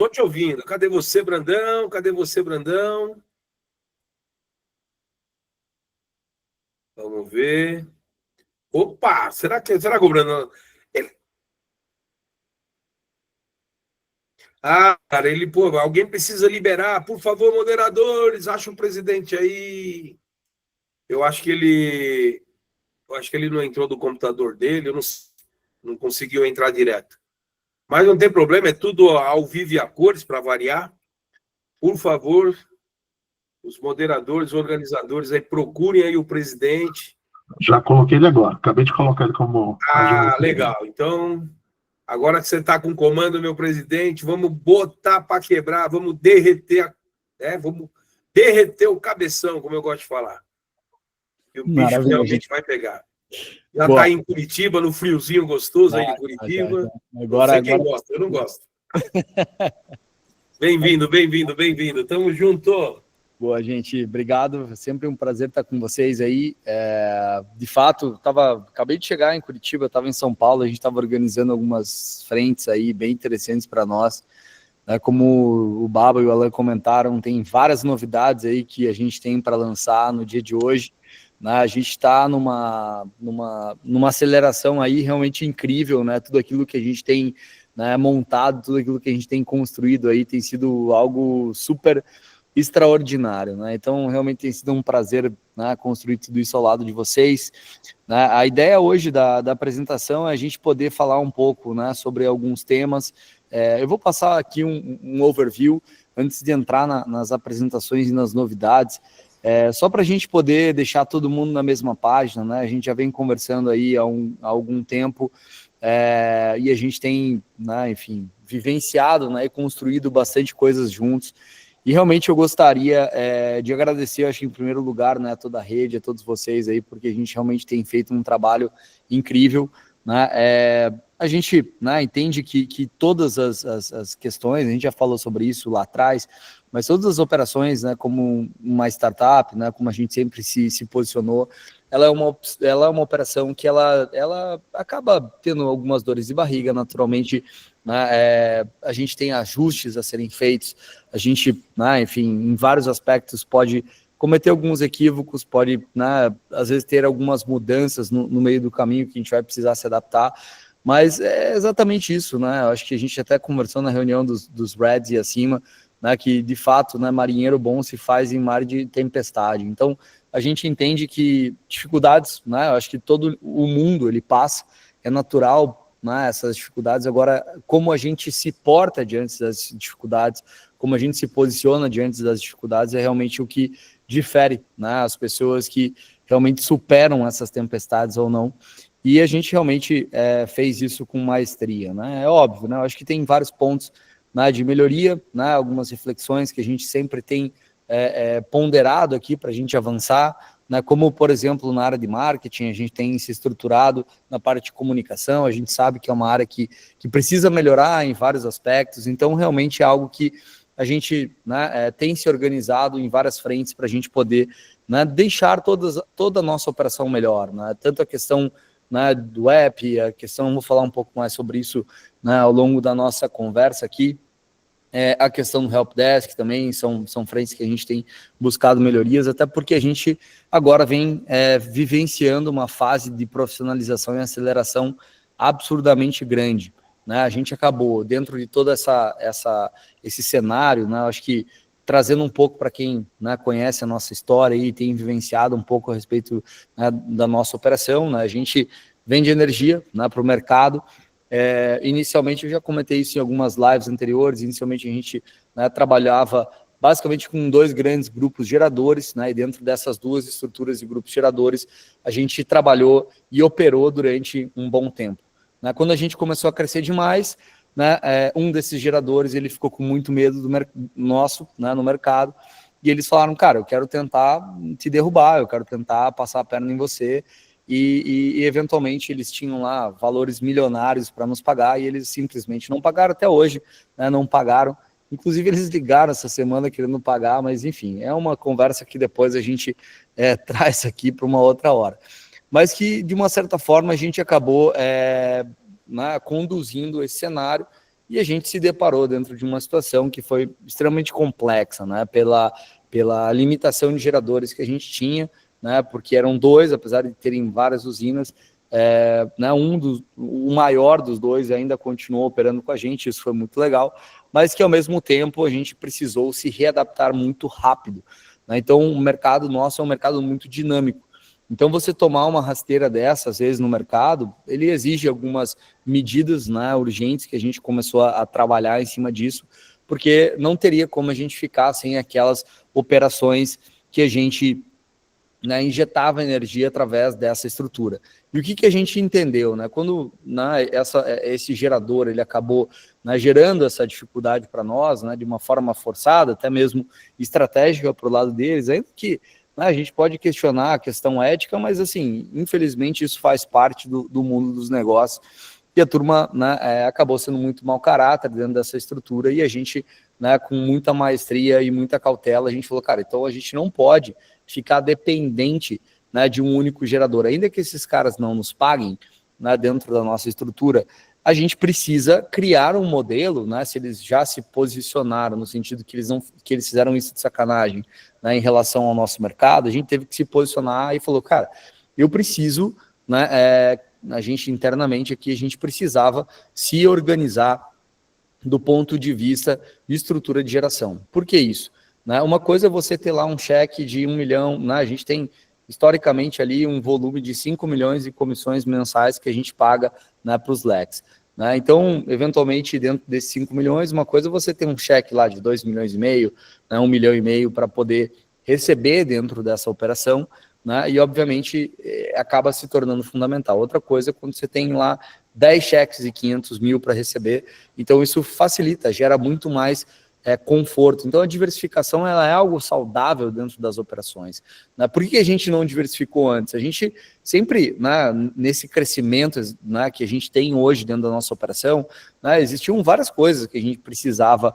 Tô te ouvindo. Cadê você, Brandão? Cadê você, Brandão? Vamos ver. Opa, será que o Brandão... Ele... Ah, cara, pô, alguém precisa liberar. Por favor, moderadores, acha um presidente aí. Eu acho que ele... Eu acho que ele não entrou do computador dele, não conseguiu entrar direto. Mas não tem problema, é tudo ao vivo e a cores, para variar. Por favor, os moderadores, organizadores aí, procurem aí o presidente. Já coloquei ele agora, acabei de colocar ele como Ah, legal. Então, agora que você está com comando, meu presidente, vamos botar para quebrar, vamos derreter, vamos derreter o cabeção, como eu gosto de falar. E o bicho realmente vai pegar. Já está em Curitiba, no friozinho gostoso aí de Curitiba. Não sei quem gosta, eu não gosto. Bem-vindo, bem-vindo, bem-vindo. Tamo junto. Boa, gente. Obrigado. É sempre um prazer estar com vocês aí. De fato, acabei de chegar em Curitiba, estava em São Paulo, a gente estava organizando algumas frentes aí bem interessantes para nós. Como o Baba e o Alan comentaram, tem várias novidades aí que a gente tem para lançar no dia de hoje. A gente está numa aceleração aí realmente incrível, né? Tudo aquilo que a gente tem montado, tudo aquilo que a gente tem construído aí tem sido algo super extraordinário, né? Então realmente tem sido um prazer, né, construir tudo isso ao lado de vocês, né? A ideia hoje da apresentação é a gente poder falar um pouco, né, sobre alguns temas. Eu vou passar aqui um overview antes de entrar nas apresentações e nas novidades, só para a gente poder deixar todo mundo na mesma página, né? A gente já vem conversando aí há algum tempo, e a gente tem, né, enfim, vivenciado, né, e construído bastante coisas juntos. E realmente eu gostaria de agradecer, acho que em primeiro lugar, né, a toda a rede, a todos vocês aí, porque a gente realmente tem feito um trabalho incrível, né? A gente, né, entende que todas as questões, a gente já falou sobre isso lá atrás, mas todas as operações, né, como uma startup, né, como a gente sempre se posicionou, ela é uma operação que ela acaba tendo algumas dores de barriga, naturalmente, né? A gente tem ajustes a serem feitos, a gente, né, enfim, em vários aspectos pode cometer alguns equívocos, pode, né, às vezes ter algumas mudanças no meio do caminho que a gente vai precisar se adaptar, mas é exatamente isso, né? Eu acho que a gente até conversou na reunião dos Reds e acima, né, que de fato, né, marinheiro bom se faz em mar de tempestade. Então a gente entende que dificuldades, né, eu acho que todo o mundo ele passa, é natural, né, essas dificuldades. Agora, como a gente se porta diante das dificuldades, como a gente se posiciona diante das dificuldades é realmente o que difere, né, as pessoas que realmente superam essas tempestades ou não. E a gente realmente fez isso com maestria, né? É óbvio, né? Eu acho que tem vários pontos, né, de melhoria, né, algumas reflexões que a gente sempre tem ponderado aqui para a gente avançar, né, como, por exemplo, na área de marketing, a gente tem se estruturado na parte de comunicação, a gente sabe que é uma área que precisa melhorar em vários aspectos, então realmente é algo que a gente, né, tem se organizado em várias frentes para a gente poder, né, deixar toda a nossa operação melhor, né, tanto a questão, né, do app, a questão, vou falar um pouco mais sobre isso, né, ao longo da nossa conversa aqui, a questão do helpdesk também, são frentes que a gente tem buscado melhorias, até porque a gente agora vem vivenciando uma fase de profissionalização e aceleração absurdamente grande, né? A gente acabou, dentro de todo esse cenário, né, acho que trazendo um pouco para quem, né, conhece a nossa história e tem vivenciado um pouco a respeito, né, da nossa operação, né, a gente vende energia, né, para o mercado. Inicialmente, eu já comentei isso em algumas lives anteriores, inicialmente a gente, né, trabalhava basicamente com 2 grandes grupos geradores, né, e dentro dessas 2 estruturas de grupos geradores, a gente trabalhou e operou durante um bom tempo, né? Quando a gente começou a crescer demais, né, um desses geradores ele ficou com muito medo do nosso, né, no mercado, e eles falaram, cara, eu quero tentar te derrubar, eu quero tentar passar a perna em você, e eventualmente eles tinham lá valores milionários para nos pagar e eles simplesmente não pagaram até hoje, né, não pagaram. Inclusive eles ligaram essa semana querendo pagar, mas enfim, é uma conversa que depois a gente traz aqui para uma outra hora. Mas que de uma certa forma a gente acabou né, conduzindo esse cenário e a gente se deparou dentro de uma situação que foi extremamente complexa, né, pela limitação de geradores que a gente tinha, né, porque eram dois, apesar de terem várias usinas, né, o maior dos dois ainda continuou operando com a gente, isso foi muito legal, mas que ao mesmo tempo a gente precisou se readaptar muito rápido, né? Então o mercado nosso é um mercado muito dinâmico. Então, você tomar uma rasteira dessa, às vezes, no mercado, ele exige algumas medidas, né, urgentes, que a gente começou a trabalhar em cima disso, porque não teria como a gente ficar sem aquelas operações que a gente, né, injetava energia através dessa estrutura. E o que a gente entendeu? Né, quando, né, esse gerador ele acabou, né, gerando essa dificuldade para nós, né, de uma forma forçada, até mesmo estratégica para o lado deles, ainda que a gente pode questionar a questão ética, mas, assim, infelizmente, isso faz parte do mundo dos negócios. E a turma, né, acabou sendo muito mau caráter dentro dessa estrutura e a gente, né, com muita maestria e muita cautela, a gente falou, cara, então a gente não pode ficar dependente, né, de um único gerador. Ainda que esses caras não nos paguem, né, dentro da nossa estrutura, a gente precisa criar um modelo, né, se eles já se posicionaram no sentido que eles fizeram isso de sacanagem, né, em relação ao nosso mercado, a gente teve que se posicionar e falou, cara, eu preciso, né, a gente internamente aqui, a gente precisava se organizar do ponto de vista de estrutura de geração. Por que isso? Né, uma coisa é você ter lá um cheque de 1 milhão, né, a gente tem historicamente ali um volume de 5 milhões de comissões mensais que a gente paga, né, para os LECs. Né? Então, eventualmente, dentro desses 5 milhões, uma coisa é você ter um cheque lá de 2,5 milhões, né, 1,5 milhão para poder receber dentro dessa operação, né, e obviamente acaba se tornando fundamental. Outra coisa é quando você tem lá 10 cheques e 500 mil para receber, então isso facilita, gera muito mais conforto. Então a diversificação ela é algo saudável dentro das operações. Né? Por que a gente não diversificou antes? A gente sempre, né, nesse crescimento, né, que a gente tem hoje dentro da nossa operação, né, existiam várias coisas que a gente precisava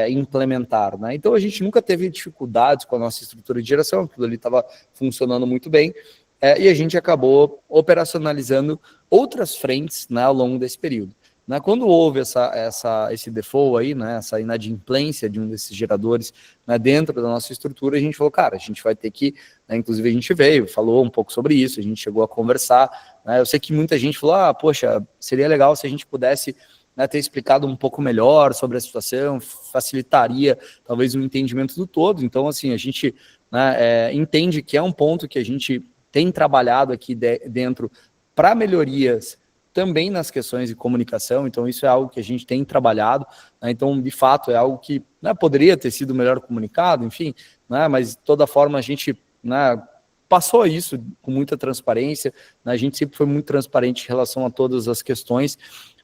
implementar. Né? Então a gente nunca teve dificuldades com a nossa estrutura de geração, aquilo ali estava funcionando muito bem, e a gente acabou operacionalizando outras frentes, né, ao longo desse período. Né, quando houve esse default aí, né, essa inadimplência de um desses geradores, né, dentro da nossa estrutura, a gente falou, cara, a gente vai ter que, né, inclusive a gente veio, falou um pouco sobre isso, a gente chegou a conversar, né, eu sei que muita gente falou, poxa, seria legal se a gente pudesse, né, ter explicado um pouco melhor sobre a situação, facilitaria talvez o entendimento do todo. Então, assim, a gente, né, entende que é um ponto que a gente tem trabalhado aqui dentro para melhorias também nas questões de comunicação, então isso é algo que a gente tem trabalhado, né, então de fato é algo que, né, poderia ter sido melhor comunicado, enfim, né, mas de toda forma a gente, né, passou isso com muita transparência, né, a gente sempre foi muito transparente em relação a todas as questões,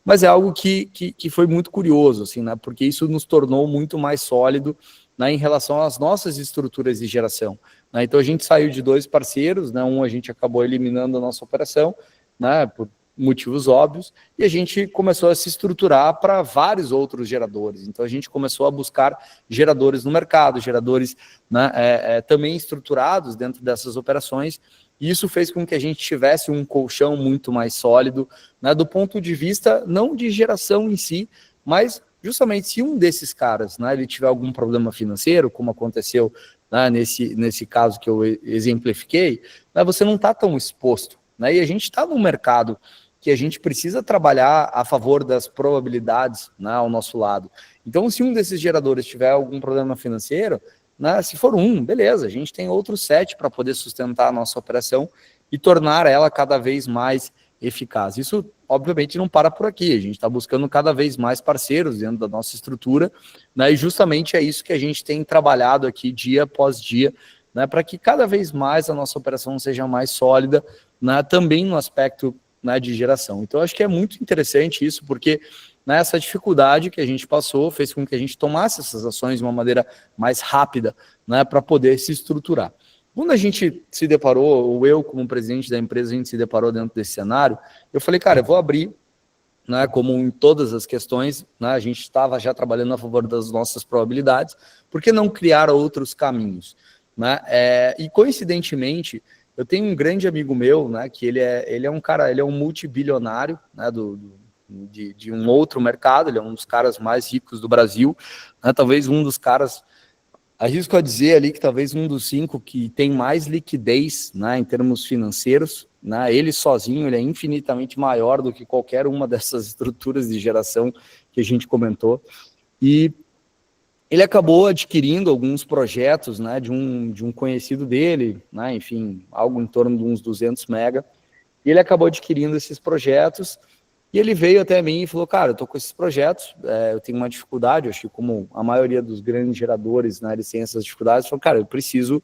mas é algo que foi muito curioso, assim, né, porque isso nos tornou muito mais sólido, né, em relação às nossas estruturas de geração. Né, então a gente saiu de 2 parceiros, né, um a gente acabou eliminando a nossa operação, né, por motivos óbvios, e a gente começou a se estruturar para vários outros geradores. Então a gente começou a buscar geradores no mercado, geradores, né, também estruturados dentro dessas operações, e isso fez com que a gente tivesse um colchão muito mais sólido, né, do ponto de vista não de geração em si, mas justamente se um desses caras, né, ele tiver algum problema financeiro, como aconteceu, né, nesse caso que eu exemplifiquei, né, você não está tão exposto. Né, e a gente está num mercado que a gente precisa trabalhar a favor das probabilidades, né, ao nosso lado. Então, se um desses geradores tiver algum problema financeiro, né, se for beleza, a gente tem outros 7 para poder sustentar a nossa operação e tornar ela cada vez mais eficaz. Isso, obviamente, não para por aqui, a gente está buscando cada vez mais parceiros dentro da nossa estrutura, né, e justamente é isso que a gente tem trabalhado aqui dia após dia, né, para que cada vez mais a nossa operação seja mais sólida, né, também no aspecto, né, de geração. Então, acho que é muito interessante isso, porque, né, essa dificuldade que a gente passou fez com que a gente tomasse essas ações de uma maneira mais rápida, né, para poder se estruturar. Quando a gente se deparou, ou eu como presidente da empresa, a gente se deparou dentro desse cenário, eu falei, cara, eu vou abrir, né, como em todas as questões, né, a gente estava já trabalhando a favor das nossas probabilidades, por que não criar outros caminhos? Né? E coincidentemente, eu tenho um grande amigo meu, né, que ele é um cara, ele é um multibilionário, né, de um outro mercado, ele é um dos caras mais ricos do Brasil, né, talvez um dos caras, arrisco a dizer ali que talvez um dos 5 que tem mais liquidez, né, em termos financeiros, né, ele sozinho ele é infinitamente maior do que qualquer uma dessas estruturas de geração que a gente comentou, e ele acabou adquirindo alguns projetos, né, de um conhecido dele, né, enfim, algo em torno de uns 200 mega, e ele acabou adquirindo esses projetos, e ele veio até mim e falou, cara, eu tô com esses projetos, eu tenho uma dificuldade, acho que como a maioria dos grandes geradores, né, eles têm essas dificuldades, falou, cara, eu preciso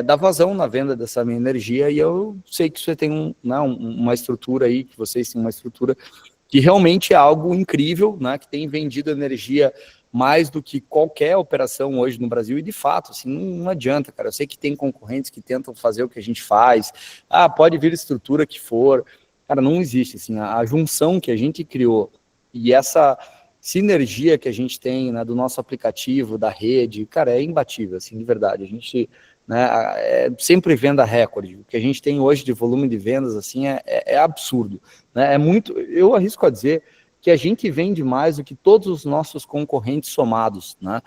dar vazão na venda dessa minha energia, e eu sei que você tem uma estrutura aí, que vocês têm uma estrutura que realmente é algo incrível, né, que tem vendido energia mais do que qualquer operação hoje no Brasil, e de fato, assim, não adianta, cara, eu sei que tem concorrentes que tentam fazer o que a gente faz, pode vir estrutura que for, cara, não existe, assim, a junção que a gente criou, e essa sinergia que a gente tem, né, do nosso aplicativo, da rede, cara, é imbatível, assim, de verdade, a gente, né, é sempre venda recorde, o que a gente tem hoje de volume de vendas, assim, é absurdo, né, é muito, eu arrisco a dizer que a gente vende mais do que todos os nossos concorrentes somados, né?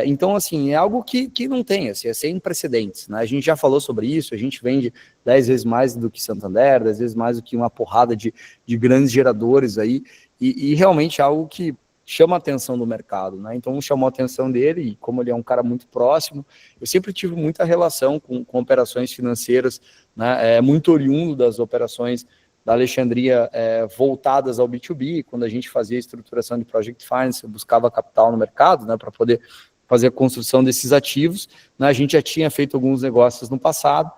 Então, assim, é algo que não tem, assim, é sem precedentes, né? A gente já falou sobre isso, a gente vende 10 vezes mais do que Santander, 10 vezes mais do que uma porrada de grandes geradores aí, e realmente é algo que chama a atenção do mercado, né? Então, chamou a atenção dele, e como ele é um cara muito próximo, eu sempre tive muita relação com operações financeiras, né? Muito oriundo das operações da Alexandria voltadas ao B2B, quando a gente fazia a estruturação de Project Finance, buscava capital no mercado, né, para poder fazer a construção desses ativos, né, a gente já tinha feito alguns negócios no passado,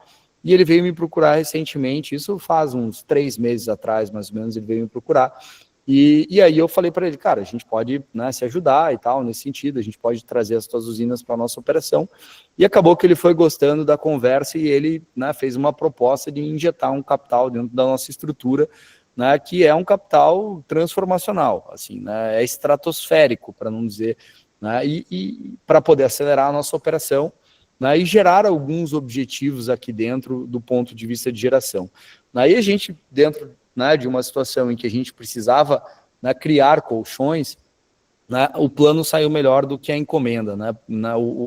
e ele veio me procurar recentemente, isso faz uns 3 meses atrás, mais ou menos, ele veio me procurar, e aí eu falei para ele, cara, a gente pode, né, se ajudar e tal, nesse sentido, a gente pode trazer as tuas usinas para a nossa operação, e acabou que ele foi gostando da conversa e ele, né, fez uma proposta de injetar um capital dentro da nossa estrutura, né, que é um capital transformacional, assim, né, é estratosférico, para não dizer, né, e para poder acelerar a nossa operação, né, e gerar alguns objetivos aqui dentro do ponto de vista de geração. Aí a gente, dentro, né, de uma situação em que a gente precisava, né, criar colchões, né, o plano saiu melhor do que a encomenda, né,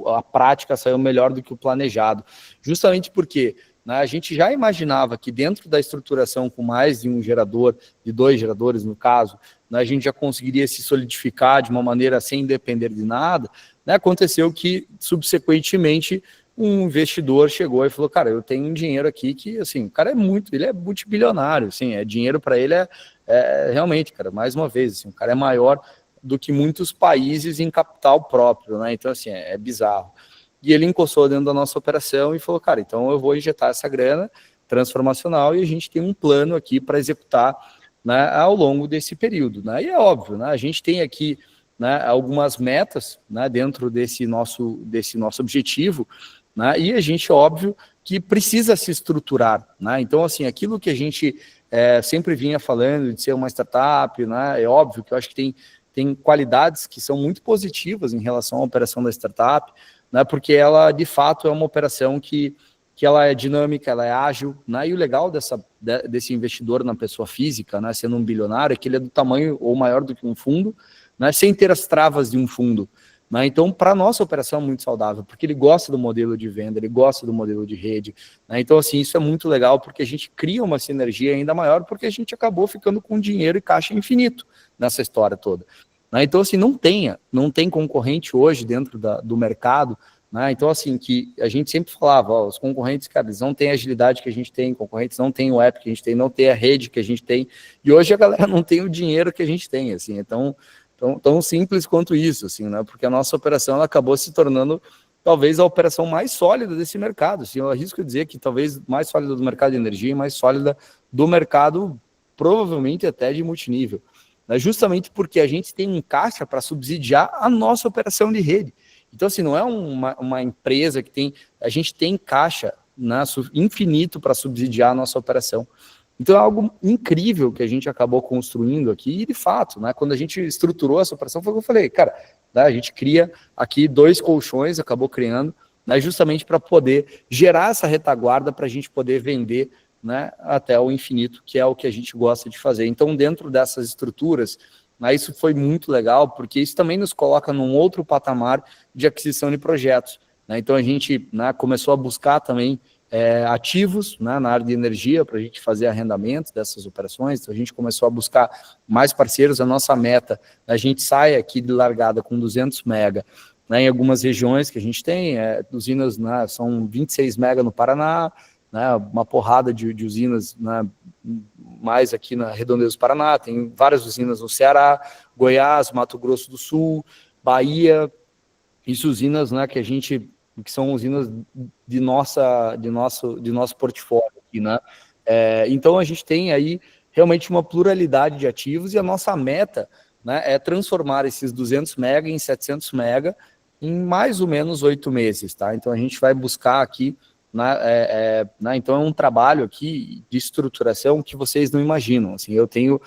a prática saiu melhor do que o planejado, justamente porque, né, a gente já imaginava que dentro da estruturação com mais de um gerador, de 2 geradores no caso, né, a gente já conseguiria se solidificar de uma maneira sem depender de nada, né, aconteceu que subsequentemente um investidor chegou e falou, cara, eu tenho um dinheiro aqui que, assim, o cara ele é multibilionário, assim, dinheiro para ele realmente, cara, mais uma vez, assim, o cara é maior do que muitos países em capital próprio, né, então, assim, é bizarro. E ele encostou dentro da nossa operação e falou, cara, então eu vou injetar essa grana transformacional e a gente tem um plano aqui para executar, né, ao longo desse período, né, e é óbvio, né, a gente tem aqui, né, algumas metas, né, dentro desse nosso objetivo, né, e a gente, óbvio, que precisa se estruturar, né, então, assim, aquilo que a gente sempre vinha falando de ser uma startup, né, é óbvio que eu acho que tem qualidades que são muito positivas em relação à operação da startup, né, porque ela, de fato, é uma operação que ela é dinâmica, ela é ágil, né, e o legal desse investidor na pessoa física, né, sendo um bilionário, é que ele é do tamanho ou maior do que um fundo, né, sem ter as travas de um fundo. Né? Então, para a nossa operação é muito saudável, porque ele gosta do modelo de venda, ele gosta do modelo de rede. Né? Então, assim, isso é muito legal, porque a gente cria uma sinergia ainda maior, porque a gente acabou ficando com dinheiro e caixa infinito nessa história toda. Né? Então, assim, não tem concorrente hoje dentro do mercado, né? Então, assim, que a gente sempre falava, ó, os concorrentes, cara, eles não têm a agilidade que a gente tem, concorrentes não têm o app que a gente tem, não tem a rede que a gente tem, e hoje a galera não tem o dinheiro que a gente tem, assim, então, tão simples quanto isso, assim, né? Porque a nossa operação ela acabou se tornando talvez a operação mais sólida desse mercado, assim, eu arrisco dizer que talvez mais sólida do mercado de energia e mais sólida do mercado, provavelmente até de multinível, né? Justamente porque a gente tem um caixa para subsidiar a nossa operação de rede. Então, assim, não é uma empresa a gente tem caixa, né, infinito para subsidiar a nossa operação. Então, é algo incrível que a gente acabou construindo aqui, e de fato, né, quando a gente estruturou essa operação, foi o que eu falei, cara, né, a gente cria aqui 2 colchões, acabou criando, né, justamente para poder gerar essa retaguarda para a gente poder vender, né, até o infinito, que é o que a gente gosta de fazer. Então, dentro dessas estruturas, né, isso foi muito legal, porque isso também nos coloca num outro patamar de aquisição de projetos, né? Então, a gente, né, começou a buscar também ativos, né, na área de energia para a gente fazer arrendamentos dessas operações. Então, a gente começou a buscar mais parceiros. A nossa meta, a gente sai aqui de largada com 200 mega, né, em algumas regiões que a gente tem, usinas, né, são 26 mega no Paraná, né, uma porrada de usinas, né, mais aqui na Redondeza do Paraná, tem várias usinas no Ceará, Goiás, Mato Grosso do Sul, Bahia, isso usinas, né, que são usinas de nosso portfólio aqui, né? Então a gente tem aí realmente uma pluralidade de ativos, e a nossa meta, né, é transformar esses 200 mega em 700 mega em mais ou menos 8 meses, tá? Então a gente vai buscar aqui, né, então é um trabalho aqui de estruturação que vocês não imaginam, assim, eu tenho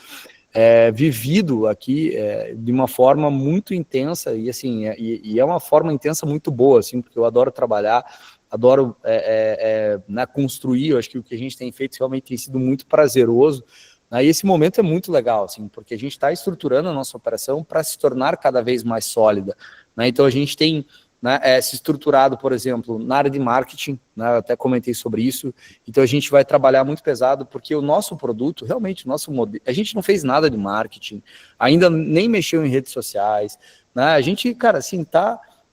vivido aqui de uma forma muito intensa, e assim, e é uma forma intensa muito boa, assim, porque eu adoro trabalhar, adoro né, construir. Eu acho que o que a gente tem feito realmente tem sido muito prazeroso, né, e esse momento é muito legal, assim, porque a gente está estruturando a nossa operação para se tornar cada vez mais sólida, né? Então a gente tem, né, se estruturado, por exemplo, na área de marketing, né, eu até comentei sobre isso. Então a gente vai trabalhar muito pesado, porque o nosso produto, realmente, o nosso modelo, a gente não fez nada de marketing, ainda nem mexeu em redes sociais, né, a gente, cara, assim,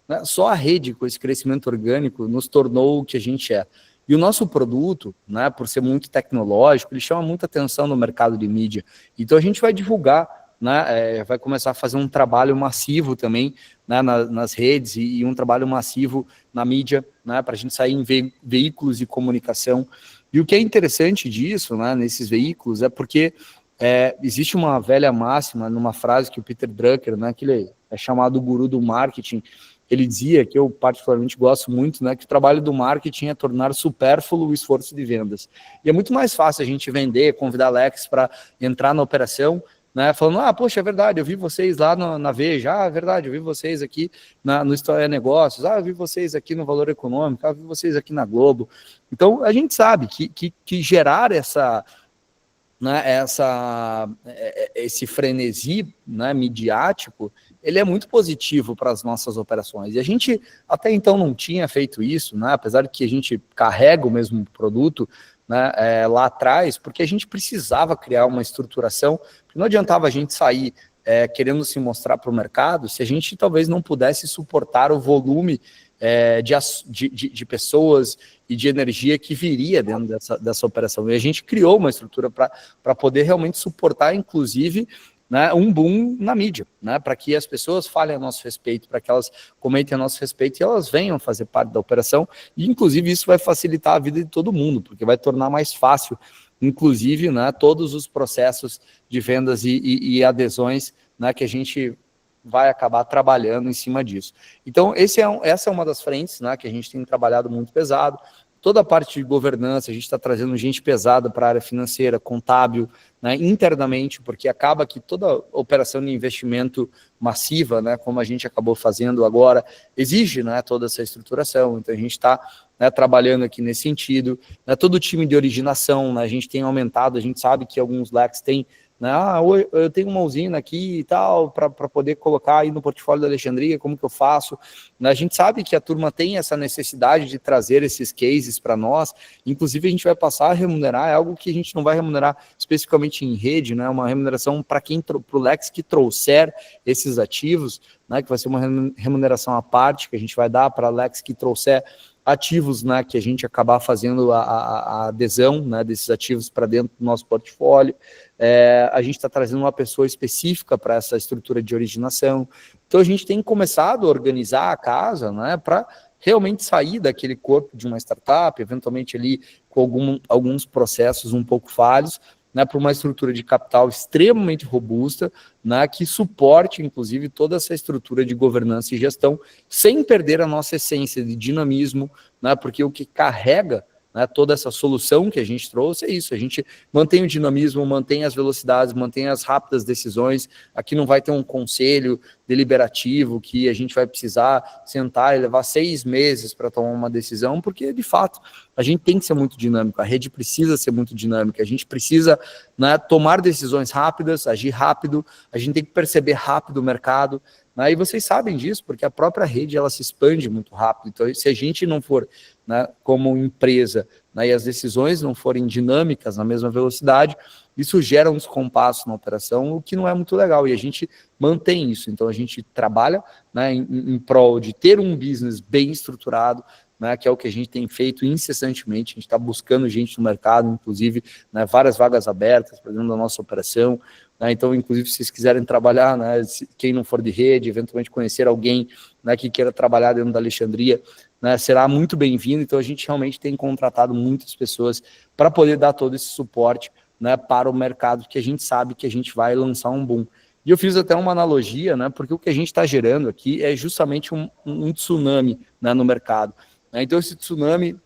né, só a rede com esse crescimento orgânico nos tornou o que a gente é. E o nosso produto, né, por ser muito tecnológico, ele chama muita atenção no mercado de mídia. Então a gente vai divulgar, né, vai começar a fazer um trabalho massivo também, né, nas redes, e um trabalho massivo na mídia, né, para a gente sair em veículos de comunicação. E o que é interessante disso, né, nesses veículos, é porque existe uma velha máxima, numa frase que o Peter Drucker, né, que ele é chamado o guru do marketing, ele dizia, que eu particularmente gosto muito, né, que o trabalho do marketing é tornar supérfluo o esforço de vendas. E é muito mais fácil a gente vender, convidar Alex para entrar na operação, né, falando, poxa, é verdade, eu vi vocês lá na Veja, é verdade, eu vi vocês aqui no História Negócios, eu vi vocês aqui no Valor Econômico, eu vi vocês aqui na Globo. Então, a gente sabe que gerar esse frenesi, né, midiático, ele é muito positivo para as nossas operações. E a gente até então não tinha feito isso, né, apesar de que a gente carrega o mesmo produto, né, lá atrás, porque a gente precisava criar uma estruturação, porque não adiantava a gente sair querendo se mostrar para o mercado se a gente talvez não pudesse suportar o volume de pessoas e de energia que viria dentro dessa operação. E a gente criou uma estrutura para poder realmente suportar, inclusive, né, um boom na mídia, né, para que as pessoas falem a nosso respeito, para que elas comentem a nosso respeito e elas venham fazer parte da operação. E, inclusive, isso vai facilitar a vida de todo mundo, porque vai tornar mais fácil, inclusive, né, todos os processos de vendas e adesões, né, que a gente vai acabar trabalhando em cima disso. Então, essa é uma das frentes, né, que a gente tem trabalhado muito pesado. Toda a parte de governança, a gente está trazendo gente pesada para a área financeira, contábil, né, internamente, porque acaba que toda operação de investimento massiva, né, como a gente acabou fazendo agora, exige, né, toda essa estruturação. Então a gente está, né, trabalhando aqui nesse sentido. Né, todo o time de originação, né, a gente tem aumentado, a gente sabe que alguns LECs têm, né, eu tenho uma usina aqui e tal, para poder colocar aí no portfólio da Alexandria, como que eu faço? A gente sabe que a turma tem essa necessidade de trazer esses cases para nós, inclusive a gente vai passar a remunerar, é algo que a gente não vai remunerar especificamente em rede, né, uma remuneração para o Lex que trouxer esses ativos, né, que vai ser uma remuneração à parte, que a gente vai dar para Lex que trouxer ativos, né, que a gente acabar fazendo a adesão, né, desses ativos para dentro do nosso portfólio. A gente está trazendo uma pessoa específica para essa estrutura de originação. Então a gente tem começado a organizar a casa, né, para realmente sair daquele corpo de uma startup, eventualmente ali com alguns processos um pouco falhos, né, para uma estrutura de capital extremamente robusta, né, que suporte, inclusive, toda essa estrutura de governança e gestão, sem perder a nossa essência de dinamismo, né, porque o que carrega, né, toda essa solução que a gente trouxe, é isso, a gente mantém o dinamismo, mantém as velocidades, mantém as rápidas decisões, aqui não vai ter um conselho deliberativo que a gente vai precisar sentar e levar 6 meses para tomar uma decisão, porque, de fato, a gente tem que ser muito dinâmico, a rede precisa ser muito dinâmica, a gente precisa, né, tomar decisões rápidas, agir rápido, a gente tem que perceber rápido o mercado, né, e vocês sabem disso, porque a própria rede ela se expande muito rápido, então se a gente não for, né, como empresa, né, e as decisões não forem dinâmicas na mesma velocidade, isso gera um descompasso na operação, o que não é muito legal, e a gente mantém isso, então a gente trabalha, né, em prol de ter um business bem estruturado, né, que é o que a gente tem feito incessantemente, a gente está buscando gente no mercado, inclusive, né, várias vagas abertas para dentro da nossa operação, né, então, inclusive, se vocês quiserem trabalhar, né, quem não for de rede, eventualmente conhecer alguém, né, que queira trabalhar dentro da Alexandria, né, será muito bem-vindo, então a gente realmente tem contratado muitas pessoas para poder dar todo esse suporte, né, para o mercado, que a gente sabe que a gente vai lançar um boom. E eu fiz até uma analogia, né, porque o que a gente está gerando aqui é justamente um tsunami, né, no mercado. Então, esse tsunami,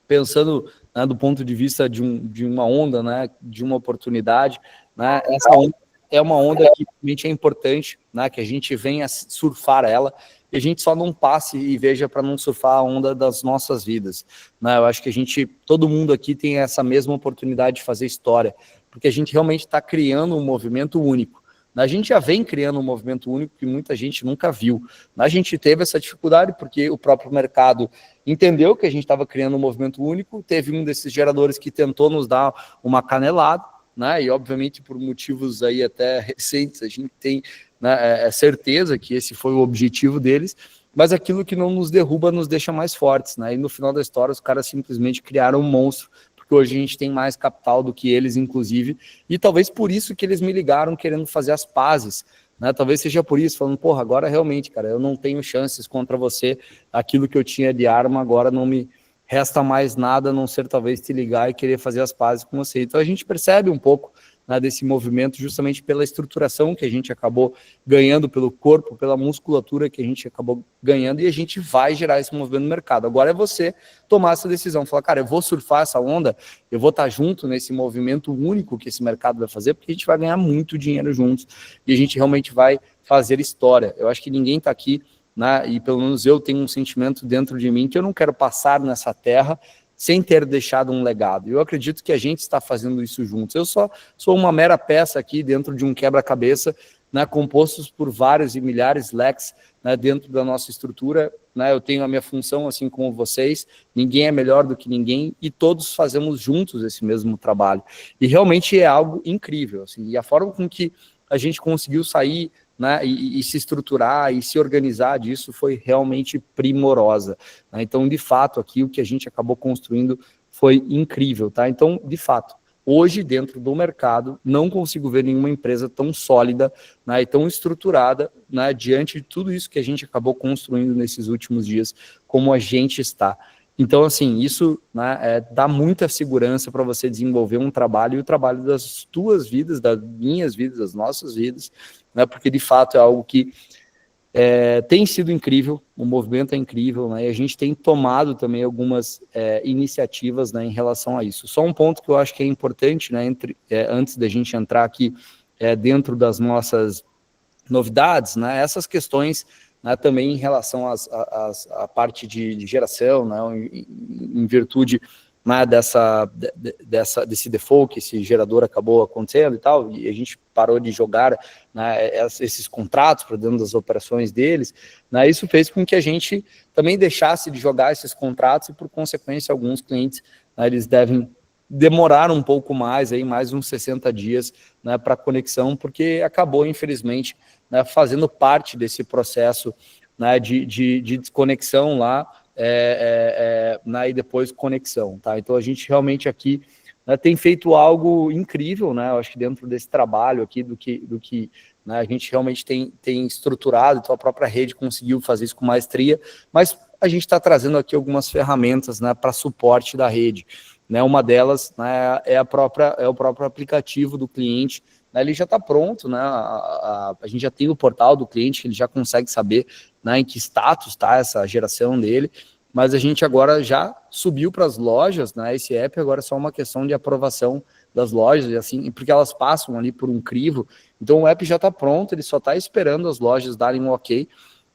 pensando, né, do ponto de vista de uma onda, né, de uma oportunidade, né, essa onda é uma onda que realmente é importante, né, que a gente venha surfar ela, e a gente só não passe e veja para não surfar a onda das nossas vidas. Né? Eu acho que todo mundo aqui tem essa mesma oportunidade de fazer história, porque a gente realmente está criando um movimento único. A gente já vem criando um movimento único que muita gente nunca viu. A gente teve essa dificuldade porque o próprio mercado entendeu que a gente estava criando um movimento único, teve um desses geradores que tentou nos dar uma canelada, né? E obviamente por motivos aí até recentes, a gente tem, né, certeza que esse foi o objetivo deles, mas aquilo que não nos derruba nos deixa mais fortes, né? E no final da história os caras simplesmente criaram um monstro, porque hoje a gente tem mais capital do que eles, inclusive, e talvez por isso que eles me ligaram querendo fazer as pazes, né? Talvez seja por isso, falando, porra, agora realmente, cara, eu não tenho chances contra você, aquilo que eu tinha de arma agora não me resta mais nada, a não ser talvez te ligar e querer fazer as pazes com você. Então a gente percebe um pouco, né, desse movimento justamente pela estruturação que a gente acabou ganhando, pelo corpo, pela musculatura que a gente acabou ganhando, e a gente vai gerar esse movimento no mercado. Agora é você tomar essa decisão, falar, cara, eu vou surfar essa onda, eu vou estar junto nesse movimento único que esse mercado vai fazer, porque a gente vai ganhar muito dinheiro juntos, e a gente realmente vai fazer história. Eu acho que ninguém está aqui, né, e pelo menos eu tenho um sentimento dentro de mim que eu não quero passar nessa terra sem ter deixado um legado. Eu acredito que a gente está fazendo isso juntos. Eu só sou uma mera peça aqui dentro de um quebra-cabeça, né, compostos por vários e milhares de leques, né, dentro da nossa estrutura. Né, eu tenho a minha função, assim como vocês, ninguém é melhor do que ninguém, e todos fazemos juntos esse mesmo trabalho. E realmente é algo incrível. Assim, e a forma com que a gente conseguiu sair, né, e se estruturar e se organizar disso foi realmente primorosa. Né? Então, de fato, aqui o que a gente acabou construindo foi incrível. Tá? Então, de fato, hoje, dentro do mercado, não consigo ver nenhuma empresa tão sólida, né, e tão estruturada, né, diante de tudo isso que a gente acabou construindo nesses últimos dias, como a gente está. Então, assim, isso, né, dá muita segurança para você desenvolver um trabalho, e o trabalho das tuas vidas, das minhas vidas, das nossas vidas, né, porque de fato é algo que tem sido incrível, o movimento é incrível, né, e a gente tem tomado também algumas iniciativas, né, em relação a isso. Só um ponto que eu acho que é importante, né, antes da gente entrar aqui dentro das nossas novidades, né, essas questões, né, também em relação à parte de geração, né, em virtude, né, desse default que esse gerador acabou acontecendo e tal, e a gente parou de jogar, né, esses contratos para dentro das operações deles, né, isso fez com que a gente também deixasse de jogar esses contratos, e por consequência alguns clientes, né, eles devem demorar um pouco mais, aí, mais uns 60 dias, né, para conexão, porque acabou, infelizmente, né, fazendo parte desse processo, né, de desconexão lá, né, e depois conexão. Tá? Então a gente realmente aqui, né, tem feito algo incrível, né, eu acho que dentro desse trabalho aqui, do que né, a gente realmente tem estruturado, então a própria rede conseguiu fazer isso com maestria, mas a gente está trazendo aqui algumas ferramentas, né, para suporte da rede. Né, uma delas, né, é o próprio aplicativo do cliente, né, ele já está pronto, né, a gente já tem o portal do cliente, ele já consegue saber, né, em que status está essa geração dele, mas a gente agora já subiu para as lojas, né? Esse app agora é só uma questão de aprovação das lojas, e assim, porque elas passam ali por um crivo, então o app já está pronto, ele só está esperando as lojas darem um ok,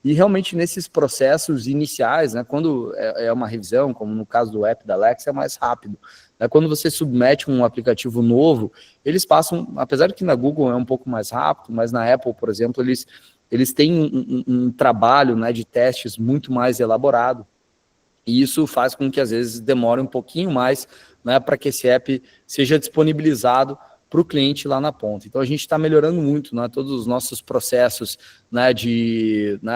e realmente nesses processos iniciais, né, quando é uma revisão, como no caso do app da Alexa, é mais rápido. Né, quando você submete um aplicativo novo, eles passam, apesar que na Google é um pouco mais rápido, mas na Apple, por exemplo, eles têm um trabalho, né, de testes muito mais elaborado, e isso faz com que às vezes demore um pouquinho mais, né, para que esse app seja disponibilizado para o cliente lá na ponta. Então a gente está melhorando muito, né, todos os nossos processos, né,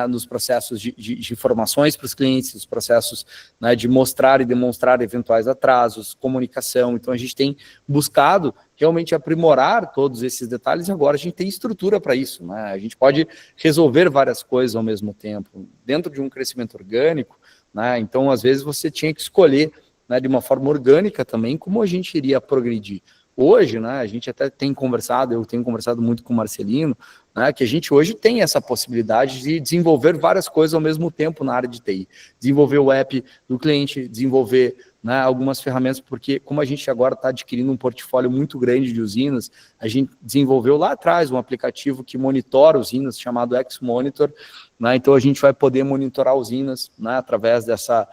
nos processos de informações para os clientes, os processos, né, de mostrar e demonstrar eventuais atrasos, comunicação. Então a gente tem buscado realmente aprimorar todos esses detalhes, e agora a gente tem estrutura para isso, né? A gente pode resolver várias coisas ao mesmo tempo, dentro de um crescimento orgânico, né? Então às vezes você tinha que escolher, né, de uma forma orgânica também, como a gente iria progredir. Hoje, né, a gente até tem conversado, eu tenho conversado muito com o Marcelino, né, que a gente hoje tem essa possibilidade de desenvolver várias coisas ao mesmo tempo na área de TI. Desenvolver o app do cliente, desenvolver, né, algumas ferramentas, porque como a gente agora está adquirindo um portfólio muito grande de usinas, a gente desenvolveu lá atrás um aplicativo que monitora usinas, chamado X-Monitor, né, então a gente vai poder monitorar usinas, né, através dessa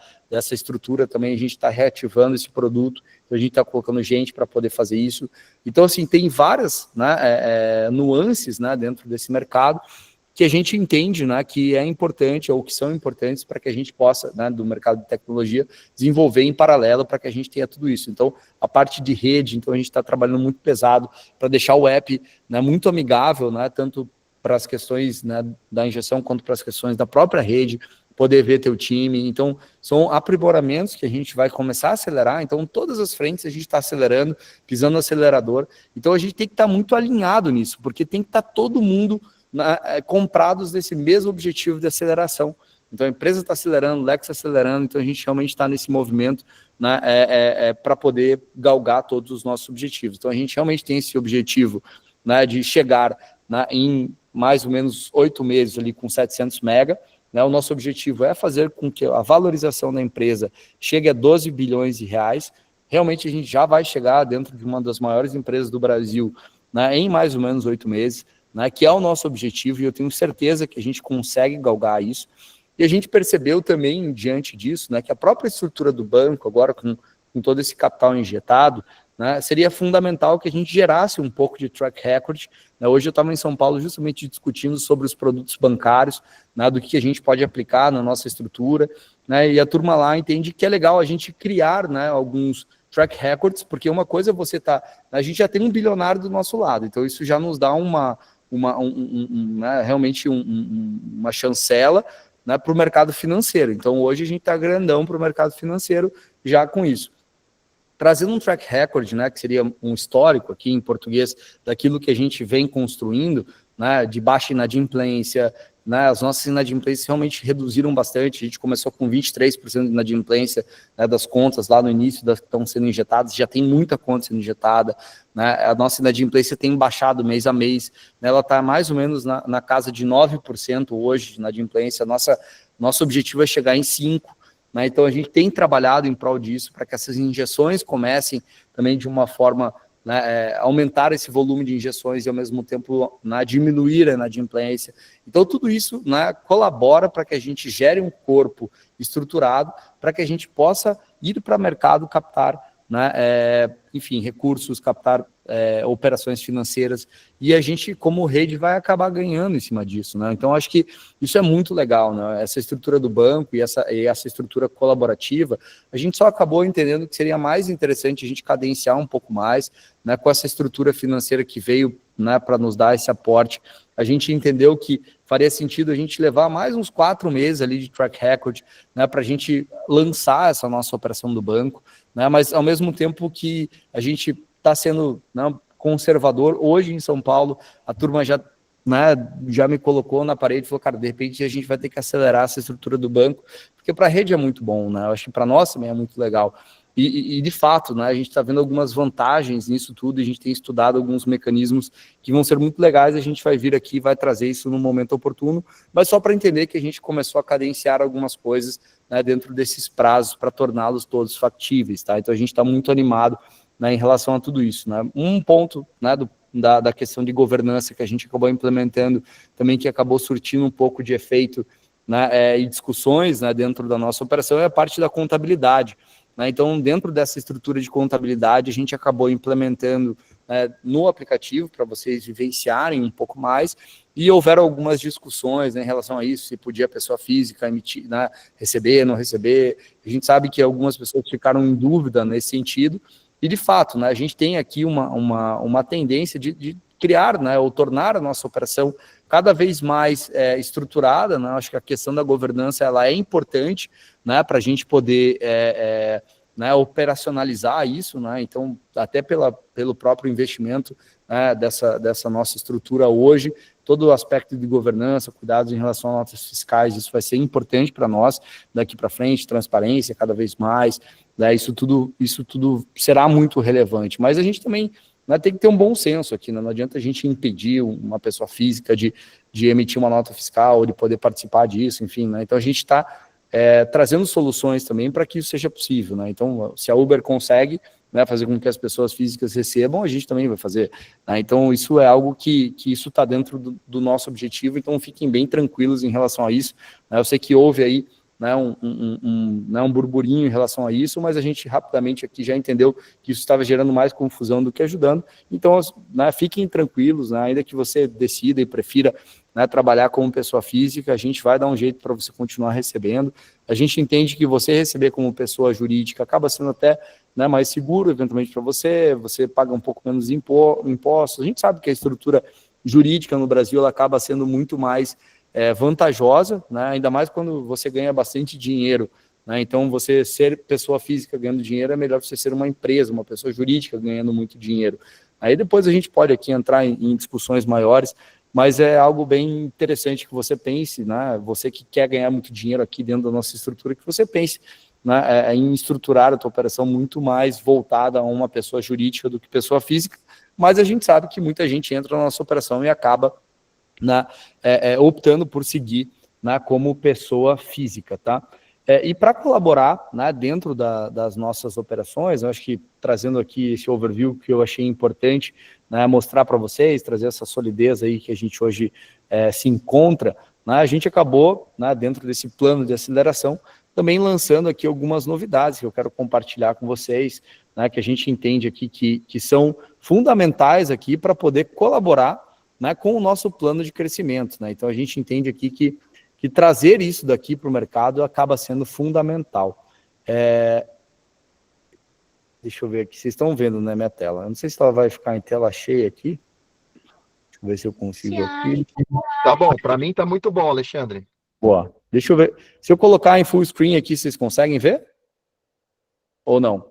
estrutura também, a gente está reativando esse produto, a gente está colocando gente para poder fazer isso. Então, assim, tem várias, né, nuances, né, dentro desse mercado que a gente entende, né, que é importante ou que são importantes para que a gente possa, né, do mercado de tecnologia, desenvolver em paralelo para que a gente tenha tudo isso. Então, a parte de rede, então a gente está trabalhando muito pesado para deixar o app, né, muito amigável, né, tanto para as questões, né, da injeção quanto para as questões da própria rede, poder ver teu time. Então, são aprimoramentos que a gente vai começar a acelerar. Então, todas as frentes a gente está acelerando, pisando no acelerador. Então, a gente tem que estar muito alinhado nisso, porque tem que estar todo mundo comprados nesse mesmo objetivo de aceleração. Então, a empresa está acelerando, o Lex está acelerando, então a gente realmente está nesse movimento, né, para poder galgar todos os nossos objetivos. Então, a gente realmente tem esse objetivo, né, de chegar, né, em mais ou menos 8 meses ali com 700 mega. Né, o nosso objetivo é fazer com que a valorização da empresa chegue a 12 bilhões de reais. Realmente a gente já vai chegar dentro de uma das maiores empresas do Brasil, né, em mais ou menos 8 meses, né, que é o nosso objetivo, e eu tenho certeza que a gente consegue galgar isso. E a gente percebeu também, diante disso, né, que a própria estrutura do banco, agora com todo esse capital injetado, né, seria fundamental que a gente gerasse um pouco de track record. Né, hoje eu estava em São Paulo justamente discutindo sobre os produtos bancários, né, do que a gente pode aplicar na nossa estrutura, né, e a turma lá entende que é legal a gente criar, né, alguns track records, porque uma coisa é você a gente já tem um bilionário do nosso lado, então isso já nos dá né, realmente uma chancela, né, para o mercado financeiro. Então hoje a gente está grandão para o mercado financeiro já com isso. Trazendo um track record, né, que seria um histórico aqui em português, daquilo que a gente vem construindo, né, de baixa inadimplência, né, as nossas inadimplências realmente reduziram bastante. A gente começou com 23% de inadimplência, né, das contas lá no início das que estão sendo injetadas, já tem muita conta sendo injetada, né, a nossa inadimplência tem baixado mês a mês, né, ela está mais ou menos na casa de 9% hoje de inadimplência. Nosso objetivo é chegar em 5%. Né, então a gente tem trabalhado em prol disso, para que essas injeções comecem também de uma forma, né, aumentar esse volume de injeções e ao mesmo tempo, né, diminuir a inadimplência. Então tudo isso, né, colabora para que a gente gere um corpo estruturado, para que a gente possa ir para o mercado captar, né, enfim, recursos, captar operações financeiras, e a gente, como rede, vai acabar ganhando em cima disso, né? Então, acho que isso é muito legal, né? Essa estrutura do banco e essa estrutura colaborativa, a gente só acabou entendendo que seria mais interessante a gente cadenciar um pouco mais, né, com essa estrutura financeira que veio, né, para nos dar esse aporte. A gente entendeu que faria sentido a gente levar mais uns 4 meses ali de track record, né, para a gente lançar essa nossa operação do banco, né, mas ao mesmo tempo que a gente está sendo, né, conservador. Hoje em São Paulo, a turma já, né, já me colocou na parede e falou, cara, de repente a gente vai ter que acelerar essa estrutura do banco, porque para a rede é muito bom, né? Eu acho que para nós também é muito legal. E de fato, né, a gente está vendo algumas vantagens nisso tudo, e a gente tem estudado alguns mecanismos que vão ser muito legais, a gente vai vir aqui e vai trazer isso no momento oportuno, mas só para entender que a gente começou a cadenciar algumas coisas, né, dentro desses prazos para torná-los todos factíveis, tá? Então a gente está muito animado, né, em relação a tudo isso, né? Um ponto, né, da questão de governança que a gente acabou implementando também, que acabou surtindo um pouco de efeito, né, e discussões, né, dentro da nossa operação, é a parte da contabilidade. Então, dentro dessa estrutura de contabilidade, a gente acabou implementando, no aplicativo, para vocês vivenciarem um pouco mais, e houveram algumas discussões, né, em relação a isso, se podia a pessoa física emitir, né, receber, não receber. A gente sabe que algumas pessoas ficaram em dúvida nesse sentido, e de fato, né, a gente tem aqui uma tendência de criar, né, ou tornar a nossa operação cada vez mais estruturada, né? Acho que a questão da governança ela é importante, né, para a gente poder né, operacionalizar isso, né? Então, até pelo próprio investimento, né, dessa nossa estrutura hoje, todo o aspecto de governança, cuidados em relação a notas fiscais, isso vai ser importante para nós daqui para frente, transparência cada vez mais, né? Isso tudo será muito relevante, mas a gente também, né, tem que ter um bom senso aqui, né? Não adianta a gente impedir uma pessoa física de emitir uma nota fiscal, ou de poder participar disso, enfim, né? Então a gente está trazendo soluções também para que isso seja possível, né? Então, se a Uber consegue, né, fazer com que as pessoas físicas recebam, a gente também vai fazer, né? Então, isso é algo que isso está dentro do nosso objetivo, então fiquem bem tranquilos em relação a isso, né? Eu sei que houve aí, né, um burburinho em relação a isso, mas a gente rapidamente aqui já entendeu que isso estava gerando mais confusão do que ajudando, então, né, fiquem tranquilos, né, ainda que você decida e prefira, né, trabalhar como pessoa física, a gente vai dar um jeito para você continuar recebendo. A gente entende que você receber como pessoa jurídica acaba sendo até, né, mais seguro, eventualmente, para você paga um pouco menos impostos. A gente sabe que a estrutura jurídica no Brasil ela acaba sendo muito mais vantajosa, né, ainda mais quando você ganha bastante dinheiro, né? Então, você ser pessoa física ganhando dinheiro é melhor você ser uma empresa, uma pessoa jurídica ganhando muito dinheiro. Aí depois a gente pode aqui entrar em discussões maiores, mas é algo bem interessante que você pense, né? Você que quer ganhar muito dinheiro aqui dentro da nossa estrutura, que você pense, né, em estruturar a tua operação muito mais voltada a uma pessoa jurídica do que pessoa física, mas a gente sabe que muita gente entra na nossa operação e acaba, né, optando por seguir, né, como pessoa física, tá? E para colaborar, né, dentro das nossas operações, eu acho que trazendo aqui esse overview que eu achei importante, né, mostrar para vocês, trazer essa solidez aí que a gente hoje se encontra, né, a gente acabou, né, dentro desse plano de aceleração, também lançando aqui algumas novidades que eu quero compartilhar com vocês, né, que a gente entende aqui que são fundamentais aqui para poder colaborar, né, com o nosso plano de crescimento, né? Então a gente entende aqui que trazer isso daqui para o mercado acaba sendo fundamental. Deixa eu ver aqui, vocês estão vendo, né, minha tela? Eu não sei se ela vai ficar em tela cheia aqui. Deixa eu ver se eu consigo aqui. Tá bom, para mim tá muito bom, Alexandre. Boa. Deixa eu ver. Se eu colocar em full screen aqui, vocês conseguem ver? Ou não?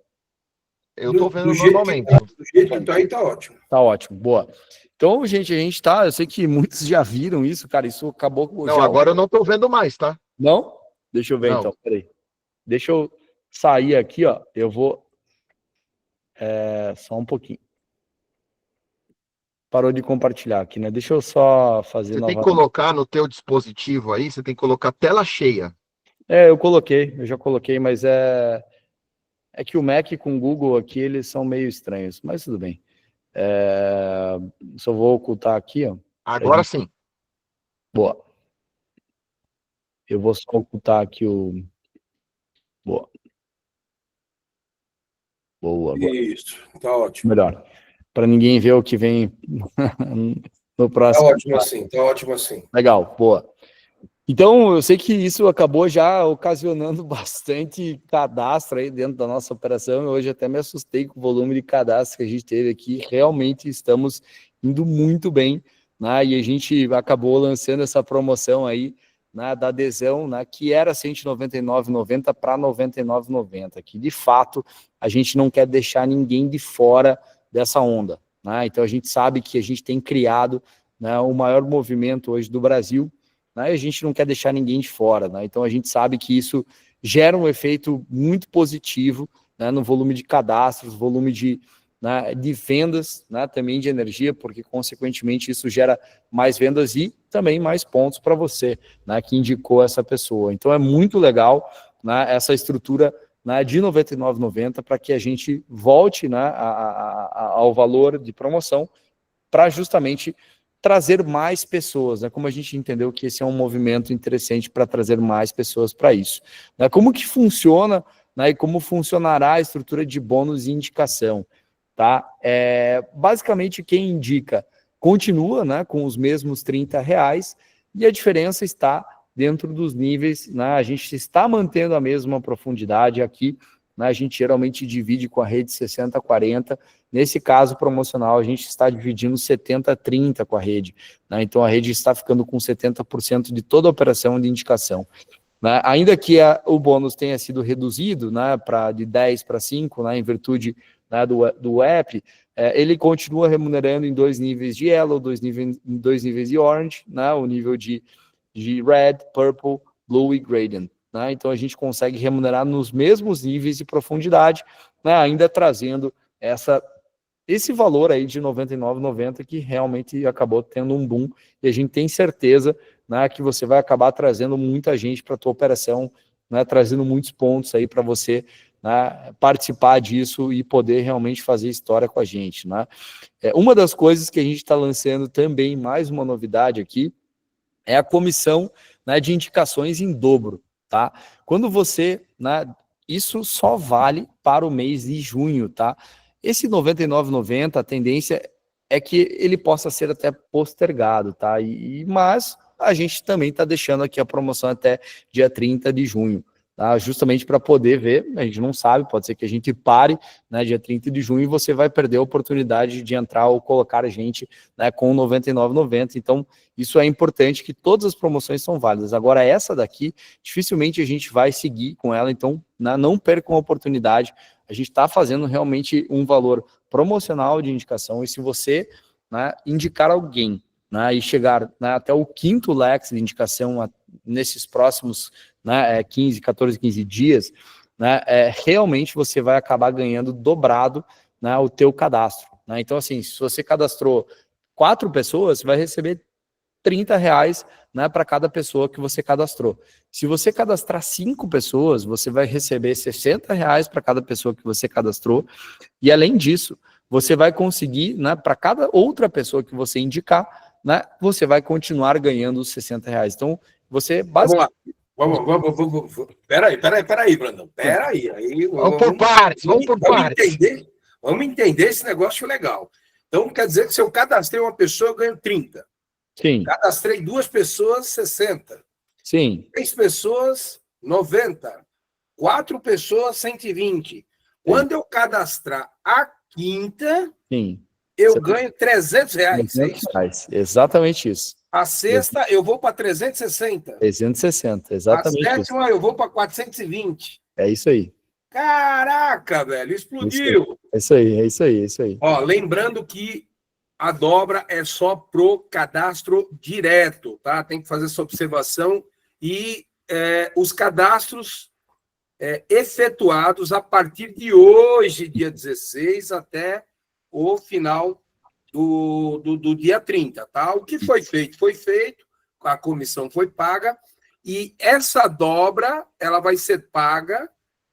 Eu tô vendo do jeito normalmente. Do jeito que tá aí, tá ótimo. Tá ótimo, boa. Então, gente, a gente tá, eu sei que muitos já viram isso, cara, isso acabou com... Não, agora eu não tô vendo mais, tá? Não? Deixa eu ver, Não. então, peraí. Deixa eu sair aqui, ó, eu vou... só um pouquinho. Parou de compartilhar aqui, né? Deixa eu só fazer Você tem que novamente. colocar no teu dispositivo aí, você tem que colocar tela cheia. Eu já coloquei, mas é que o Mac com o Google aqui, eles são meio estranhos, mas tudo bem. Só vou ocultar aqui, ó. Agora sim. Boa. Eu vou só ocultar aqui o... Boa. Boa, agora. Isso, tá ótimo. Melhor. Para ninguém ver o que vem no próximo. Tá ótimo assim. Legal, boa. Então, eu sei que isso acabou já ocasionando bastante cadastro aí dentro da nossa operação. Hoje até me assustei com o volume de cadastro que a gente teve aqui. Realmente estamos indo muito bem, né? E a gente acabou lançando essa promoção aí, né, da adesão, né, que era R$ 199,90 para R$ 99,90, que de fato a gente não quer deixar ninguém de fora dessa onda, né? Então a gente sabe que a gente tem criado, né, o maior movimento hoje do Brasil, né, e a gente não quer deixar ninguém de fora, né? Então a gente sabe que isso gera um efeito muito positivo, né, no volume de cadastros, volume de vendas, né, também de energia, porque consequentemente isso gera mais vendas e também mais pontos para você, né, que indicou essa pessoa. Então é muito legal, né, essa estrutura, né, de R$ 99,90 para que a gente volte, né, ao valor de promoção para justamente trazer mais pessoas, né? Como a gente entendeu que esse é um movimento interessante para trazer mais pessoas para isso. Né? Como que funciona, né, e como funcionará a estrutura de bônus e indicação? Tá? Basicamente, quem indica continua, né, com os mesmos R$ 30, e a diferença está dentro dos níveis, né? A gente está mantendo a mesma profundidade aqui, né? A gente geralmente divide com a rede 60-40, nesse caso promocional a gente está dividindo 70-30 com a rede, né? Então a rede está ficando com 70% de toda a operação de indicação. Né? Ainda que o bônus tenha sido reduzido, né, de 10 para 5, né, em virtude, né, do app, ele continua remunerando em 2 níveis de Yellow, 2 níveis de Orange, né, o nível de Red, Purple, Blue e Gradient. Né? Então a gente consegue remunerar nos mesmos níveis de profundidade, né, ainda trazendo esse valor aí de R$ 99,90 que realmente acabou tendo um boom, e a gente tem certeza, né, que você vai acabar trazendo muita gente para a tua operação, né, trazendo muitos pontos aí para você, né, participar disso e poder realmente fazer história com a gente. Né? Uma das coisas que a gente está lançando também, mais uma novidade aqui, é a comissão, né, de indicações em dobro. Tá? Quando você, né, isso só vale para o mês de junho, tá? Esse R$ 99,90, a tendência é que ele possa ser até postergado, tá? Mas a gente também está deixando aqui a promoção até dia 30 de junho, tá? Justamente para poder ver, a gente não sabe, pode ser que a gente pare, né, dia 30 de junho, e você vai perder a oportunidade de entrar ou colocar a gente, né, com R$ 99,90. Então, isso é importante, que todas as promoções são válidas. Agora, essa daqui, dificilmente a gente vai seguir com ela, então, né, não percam a oportunidade. A gente está fazendo realmente um valor promocional de indicação, e se você, né, indicar alguém, né, e chegar, né, até o 5º Lex de indicação nesses próximos, né, 14, 15 dias, né, realmente você vai acabar ganhando dobrado, né, o teu cadastro. Né? Então, assim, se você cadastrou 4 pessoas, você vai receber R$ 30, né, para cada pessoa que você cadastrou. Se você cadastrar 5 pessoas, você vai receber R$ 60 para cada pessoa que você cadastrou, e além disso, você vai conseguir, né, para cada outra pessoa que você indicar, né, você vai continuar ganhando os R$ 60. Então, você basicamente... Vamos. Peraí, Brandão. Peraí. Vamos por partes. Vamos entender esse negócio legal. Então, quer dizer que se eu cadastrei uma pessoa, eu ganho 30. Sim. Cadastrei 2 pessoas, 60. Sim. 3 pessoas, 90. 4 pessoas, 120. Quando eu cadastrar a 5ª, sim, eu ganho R$ 300. R$300. Exatamente isso. A 6ª, eu vou para 360. 360, exatamente a isso. 7ª, eu vou para 420. É isso aí. Caraca, velho, explodiu. É isso aí. Ó, lembrando que a dobra é só pro cadastro direto, tá? Tem que fazer essa observação. E os cadastros efetuados a partir de hoje, dia 16, até o final do dia 30, tá? O que foi feito, a comissão foi paga, e essa dobra, ela vai ser paga,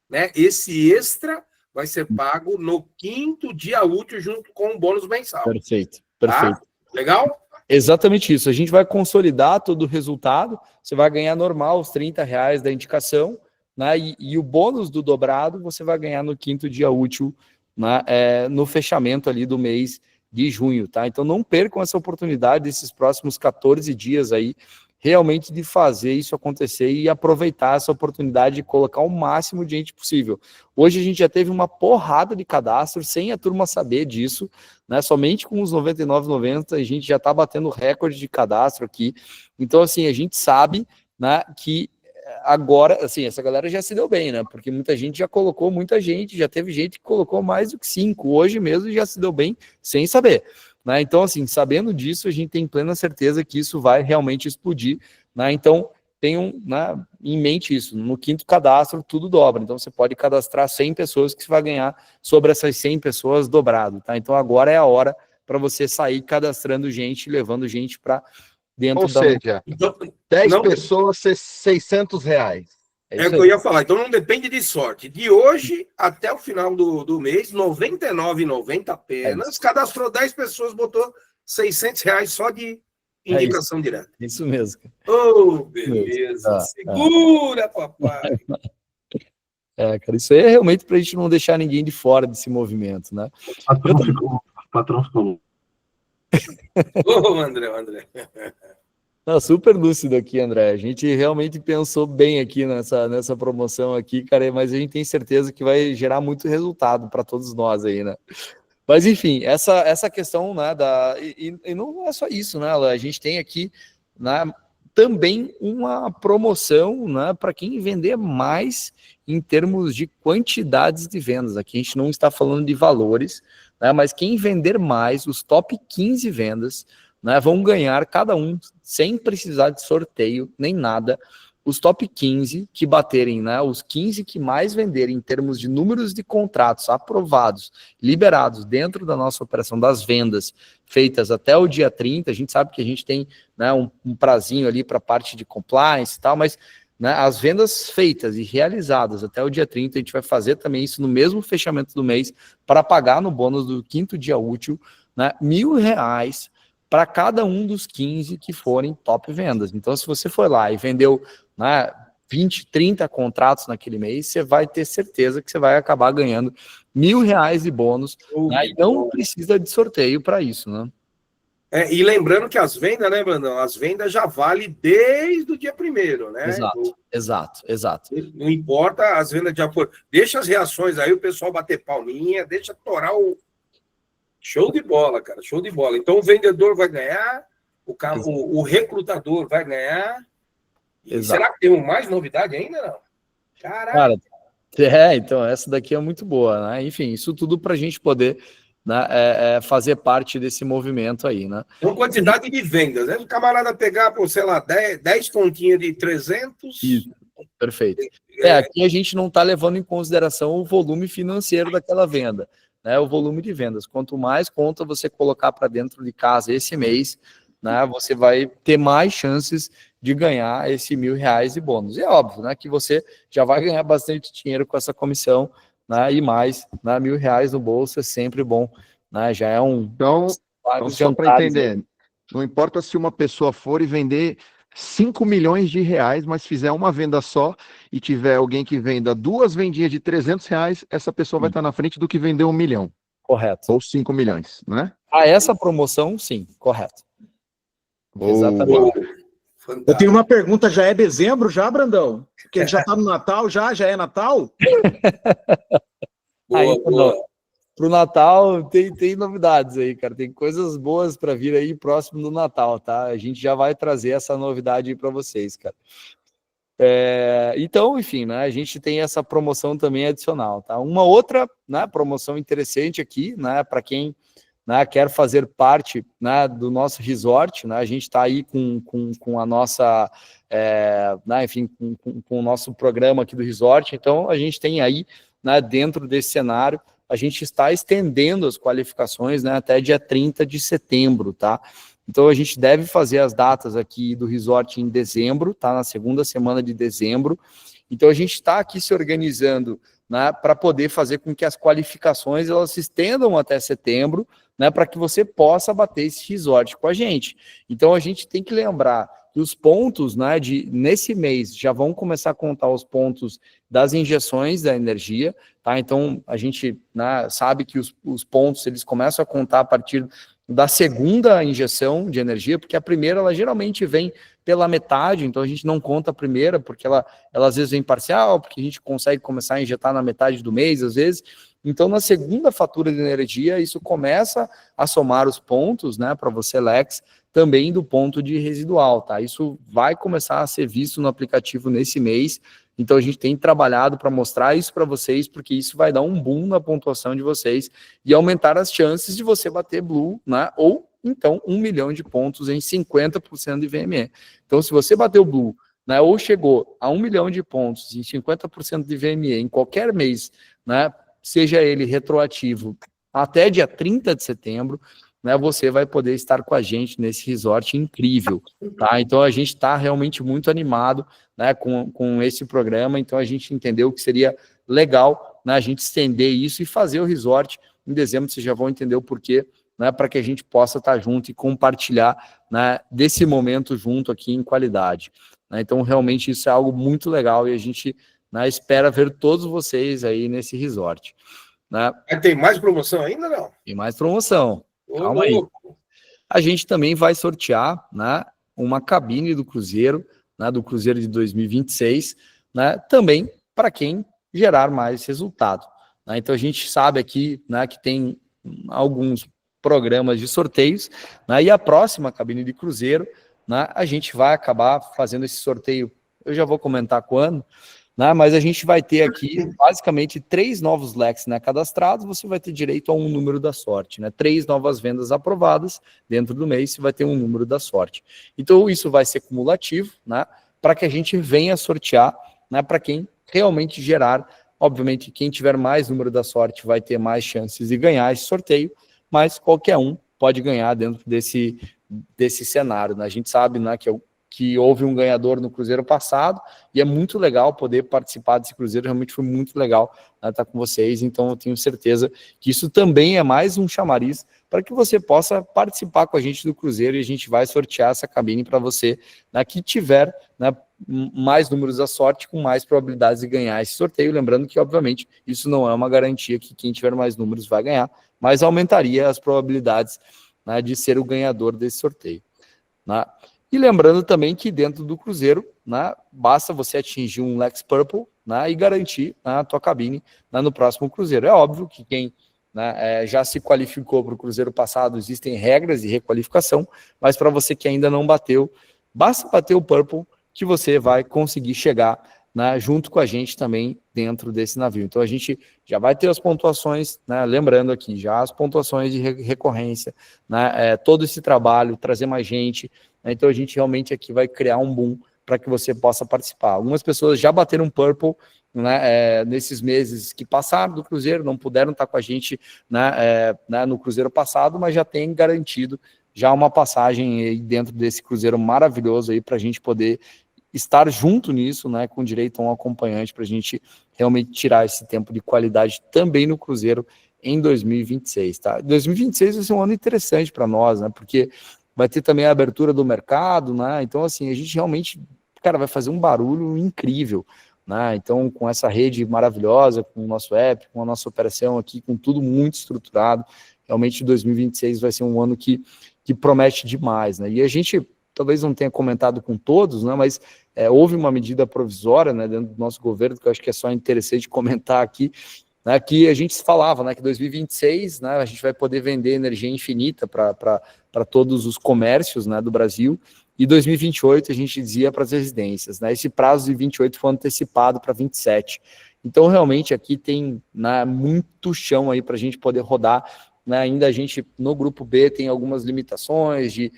né? Esse extra vai ser pago no 5º dia útil, junto com o bônus mensal. Perfeito. Tá? Legal? Exatamente isso. A gente vai consolidar todo o resultado, você vai ganhar normal os R$30 da indicação, né? E o bônus do dobrado você vai ganhar no 5º dia útil, né? No fechamento ali do mês de junho, tá? Então não percam essa oportunidade desses próximos 14 dias aí, realmente de fazer isso acontecer e aproveitar essa oportunidade de colocar o máximo de gente possível. Hoje a gente já teve uma porrada de cadastros sem a turma saber disso, né? Somente com os R$ 99,90 a gente já está batendo recorde de cadastro aqui. Então, assim, a gente sabe, né, que agora, assim, essa galera já se deu bem, né? Porque muita gente já colocou, já teve gente que colocou mais do que 5. Hoje mesmo já se deu bem sem saber. Né? Então, assim, sabendo disso, a gente tem plena certeza que isso vai realmente explodir. Né? Então, tenham, né, em mente isso. No 5º cadastro, tudo dobra. Então, você pode cadastrar 100 pessoas que você vai ganhar sobre essas 100 pessoas dobrado, tá? Então, agora é a hora para você sair cadastrando gente, levando gente para dentro Ou seja, Então, 10 não, pessoas, R$ 600. é o que eu ia falar. Então não depende de sorte. De hoje até o final do mês, R$ 99,90 apenas. Cadastrou 10 pessoas, botou R$ 600 só de indicação direta. Isso mesmo. Oh, beleza. Segura, papai. Cara, isso aí é realmente para a gente não deixar ninguém de fora desse movimento, né? O patrão ficou. Ô, André. Não, super lúcido aqui, André. A gente realmente pensou bem aqui nessa promoção aqui, cara, mas a gente tem certeza que vai gerar muito resultado para todos nós aí, né? Mas, enfim, essa questão, né, e não é só isso, né? A gente tem aqui, né, também uma promoção, né, para quem vender mais em termos de quantidades de vendas. Aqui a gente não está falando de valores, né, mas quem vender mais, os top 15 vendas, né, vão ganhar cada um, sem precisar de sorteio nem nada, os top 15 que baterem, né, os 15 que mais venderem em termos de números de contratos aprovados, liberados dentro da nossa operação das vendas feitas até o dia 30, a gente sabe que a gente tem, né, um prazinho ali para a parte de compliance e tal, mas, né, as vendas feitas e realizadas até o dia 30, a gente vai fazer também isso no mesmo fechamento do mês para pagar no bônus do 5º dia útil, né, R$ 1.000 para cada um dos 15 que forem top vendas. Então, se você for lá e vendeu, né, 20, 30 contratos naquele mês, você vai ter certeza que você vai acabar ganhando R$ 1.000 de bônus, né, e não precisa de sorteio para isso, né? E lembrando que as vendas, né, Brandão? As vendas já valem desde o dia 1º, né? Exato. Não importa as vendas de acordo. Deixa as reações aí, o pessoal bater palminha, deixa torar o. Show de bola, cara, show de bola. Então o vendedor vai ganhar, o recrutador vai ganhar. Será que tem mais novidade ainda, não? Caraca. Então essa daqui é muito boa, né? Enfim, isso tudo para a gente poder, né, fazer parte desse movimento aí, né? Então, quantidade de vendas, né? O camarada pegar, por, sei lá, 10 continhas de 300... Isso, perfeito. Aqui a gente não está levando em consideração o volume financeiro daquela venda, né, o volume de vendas. Quanto mais conta você colocar para dentro de casa esse mês, né, você vai ter mais chances de ganhar esse R$ 1.000 de bônus. E é óbvio, né, que você já vai ganhar bastante dinheiro com essa comissão, né, e mais, né, R$ 1.000 no bolso é sempre bom, né, já é um... Então só para entender, não importa se uma pessoa for e vender 5 milhões de reais, mas fizer uma venda só e tiver alguém que venda 2 vendinhas de R$ 300, essa pessoa vai estar na frente do que vendeu 1 milhão. Correto. Ou 5 milhões, né? Essa promoção, sim, correto. Exatamente. Eu tenho uma pergunta, já é dezembro já, Brandão? Porque já está no Natal, já é Natal? Boa. Pro Natal tem novidades aí, cara. Tem coisas boas para vir aí próximo do Natal, tá? A gente já vai trazer essa novidade aí para vocês, cara. Então, enfim, né? A gente tem essa promoção também adicional, tá? Uma outra, né, promoção interessante aqui, né? Para quem, né, quer fazer parte, né, do nosso resort, né? A gente está aí com a nossa, né, enfim, com o nosso programa aqui do resort. Então, a gente tem aí, né, dentro desse cenário, a gente está estendendo as qualificações, né, até dia 30 de setembro, tá? Então, a gente deve fazer as datas aqui do resort em dezembro, tá? Na segunda semana de dezembro. Então, a gente está aqui se organizando, né, para poder fazer com que as qualificações elas se estendam até setembro, né, para que você possa bater esse resort com a gente. Então, a gente tem que lembrar que os pontos, né, nesse mês já vão começar a contar os pontos das injeções da energia, tá? Então, a gente, né, sabe que os pontos eles começam a contar a partir da segunda injeção de energia, porque a primeira, ela geralmente vem pela metade, então a gente não conta a primeira, porque ela às vezes vem parcial, porque a gente consegue começar a injetar na metade do mês, às vezes. Então, na segunda fatura de energia, isso começa a somar os pontos, né, para você, Lex, também do ponto de residual, tá? Isso vai começar a ser visto no aplicativo nesse mês, então a gente tem trabalhado para mostrar isso para vocês, porque isso vai dar um boom na pontuação de vocês e aumentar as chances de você bater Blue, né? Ou então 1 milhão de pontos em 50% de VME. Então, se você bater o Blue, né, ou chegou a 1 milhão de pontos em 50% de VME em qualquer mês, né, seja ele retroativo até dia 30 de setembro, né, você vai poder estar com a gente nesse resort incrível, tá? Então a gente está realmente muito animado, né, com esse programa, então a gente entendeu que seria legal, né, a gente estender isso e fazer o resort em dezembro, vocês já vão entender o porquê, né, para que a gente possa estar junto e compartilhar, né, desse momento junto aqui em qualidade. Né? Então realmente isso é algo muito legal e a gente, né, espera ver todos vocês aí nesse resort. Né? Tem mais promoção ainda, não? Tem mais promoção. Calma aí. Louco. A gente também vai sortear, né, uma cabine do Cruzeiro, né, do Cruzeiro de 2026, né, também para quem gerar mais resultado. Né? Então a gente sabe aqui, né, que tem alguns programas de sorteios, né, e a próxima cabine de Cruzeiro, né, a gente vai acabar fazendo esse sorteio, eu já vou comentar quando, né, mas a gente vai ter aqui basicamente 3 novos leques, né, cadastrados, você vai ter direito a um número da sorte, né, 3 novas vendas aprovadas dentro do mês, você vai ter um número da sorte. Então isso vai ser cumulativo, né, para que a gente venha sortear, né, para quem realmente gerar. Obviamente quem tiver mais número da sorte vai ter mais chances de ganhar esse sorteio, mas qualquer um pode ganhar dentro desse cenário, né? A gente sabe, né, que houve um ganhador no Cruzeiro passado, e é muito legal poder participar desse Cruzeiro, realmente foi muito legal, né, estar com vocês, então eu tenho certeza que isso também é mais um chamariz para que você possa participar com a gente do Cruzeiro, e a gente vai sortear essa cabine para você, né, que tiver, né, mais números da sorte, com mais probabilidades de ganhar esse sorteio, lembrando que, obviamente, isso não é uma garantia que quem tiver mais números vai ganhar, mas aumentaria as probabilidades, né, de ser o ganhador desse sorteio. Né? E lembrando também que dentro do Cruzeiro, né, basta você atingir um Lex Purple, né, e garantir, né, a tua cabine, né, no próximo Cruzeiro. É óbvio que quem, né, já se qualificou para o Cruzeiro passado, existem regras de requalificação, mas para você que ainda não bateu, basta bater o Purple que você vai conseguir chegar, né, junto com a gente também dentro desse navio. Então a gente já vai ter as pontuações, né, lembrando aqui, já as pontuações de recorrência, né, todo esse trabalho, trazer mais gente, né, então a gente realmente aqui vai criar um boom para que você possa participar. Algumas pessoas já bateram um Purple, né, nesses meses que passaram do Cruzeiro, não puderam estar com a gente, né, no Cruzeiro passado, mas já tem garantido já uma passagem aí dentro desse Cruzeiro maravilhoso aí para a gente poder estar junto nisso, né, com direito a um acompanhante, para a gente realmente tirar esse tempo de qualidade também no Cruzeiro em 2026, tá? 2026 vai ser um ano interessante para nós, né, porque vai ter também a abertura do mercado, né, então assim, a gente realmente, cara, vai fazer um barulho incrível, né, então com essa rede maravilhosa, com o nosso app, com a nossa operação aqui, com tudo muito estruturado, realmente 2026 vai ser um ano que promete demais, né, e a gente talvez não tenha comentado com todos, né, mas houve uma medida provisória, né, dentro do nosso governo, que eu acho que é só interessante comentar aqui, né, que a gente falava, né, que 2026, né, a gente vai poder vender energia infinita para todos os comércios, né, do Brasil, e 2028 a gente dizia para as residências, né, esse prazo de 28 foi antecipado para 27. Então, realmente, aqui tem, né, muito chão aí para a gente poder rodar, né, ainda a gente, no grupo B, tem algumas limitações de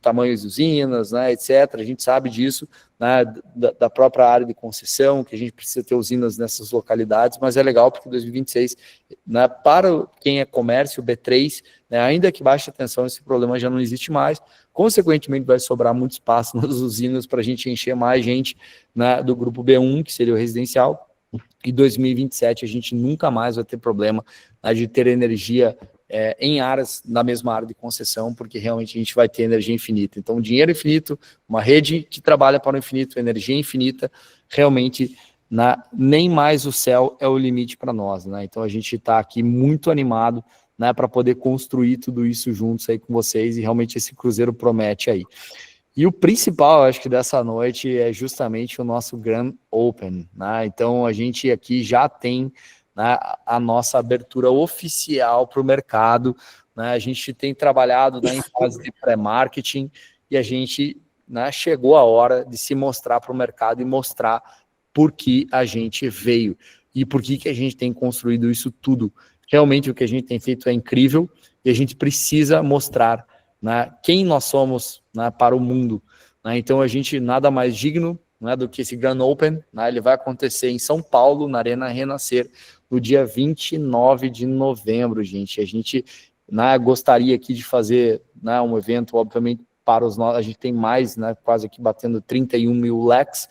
tamanhos de usinas, né, etc. A gente sabe disso, né, da própria área de concessão, que a gente precisa ter usinas nessas localidades, mas é legal porque 2026, né, para quem é comércio, o B3, né, ainda que baixe a tensão, esse problema já não existe mais, consequentemente vai sobrar muito espaço nas usinas para a gente encher mais gente, né, do grupo B1, que seria o residencial, e 2027 a gente nunca mais vai ter problema, né, de ter energia em áreas, na mesma área de concessão, porque realmente a gente vai ter energia infinita. Então, dinheiro infinito, uma rede que trabalha para o infinito, energia infinita, realmente nem mais o céu é o limite para nós, né? Então, a gente está aqui muito animado, né, para poder construir tudo isso juntos aí com vocês, e realmente esse Cruzeiro promete aí. E o principal, acho que dessa noite, é justamente o nosso Grand Open, né? Então, a gente aqui já tem, né, a nossa abertura oficial para o mercado, né, a gente tem trabalhado, né, em fase de pré-marketing, e a gente, né, chegou a hora de se mostrar para o mercado e mostrar por que a gente veio e por que a gente tem construído isso tudo. Realmente o que a gente tem feito é incrível e a gente precisa mostrar, né, quem nós somos, né, para o mundo, né? Então a gente nada mais digno, né, do que esse Grand Open, né? Ele vai acontecer em São Paulo, na Arena Renascer, no dia 29 de novembro, gente. A gente, né, gostaria aqui de fazer, né, um evento, obviamente, para os nossos, a gente tem mais, né, quase aqui batendo 31 mil likes,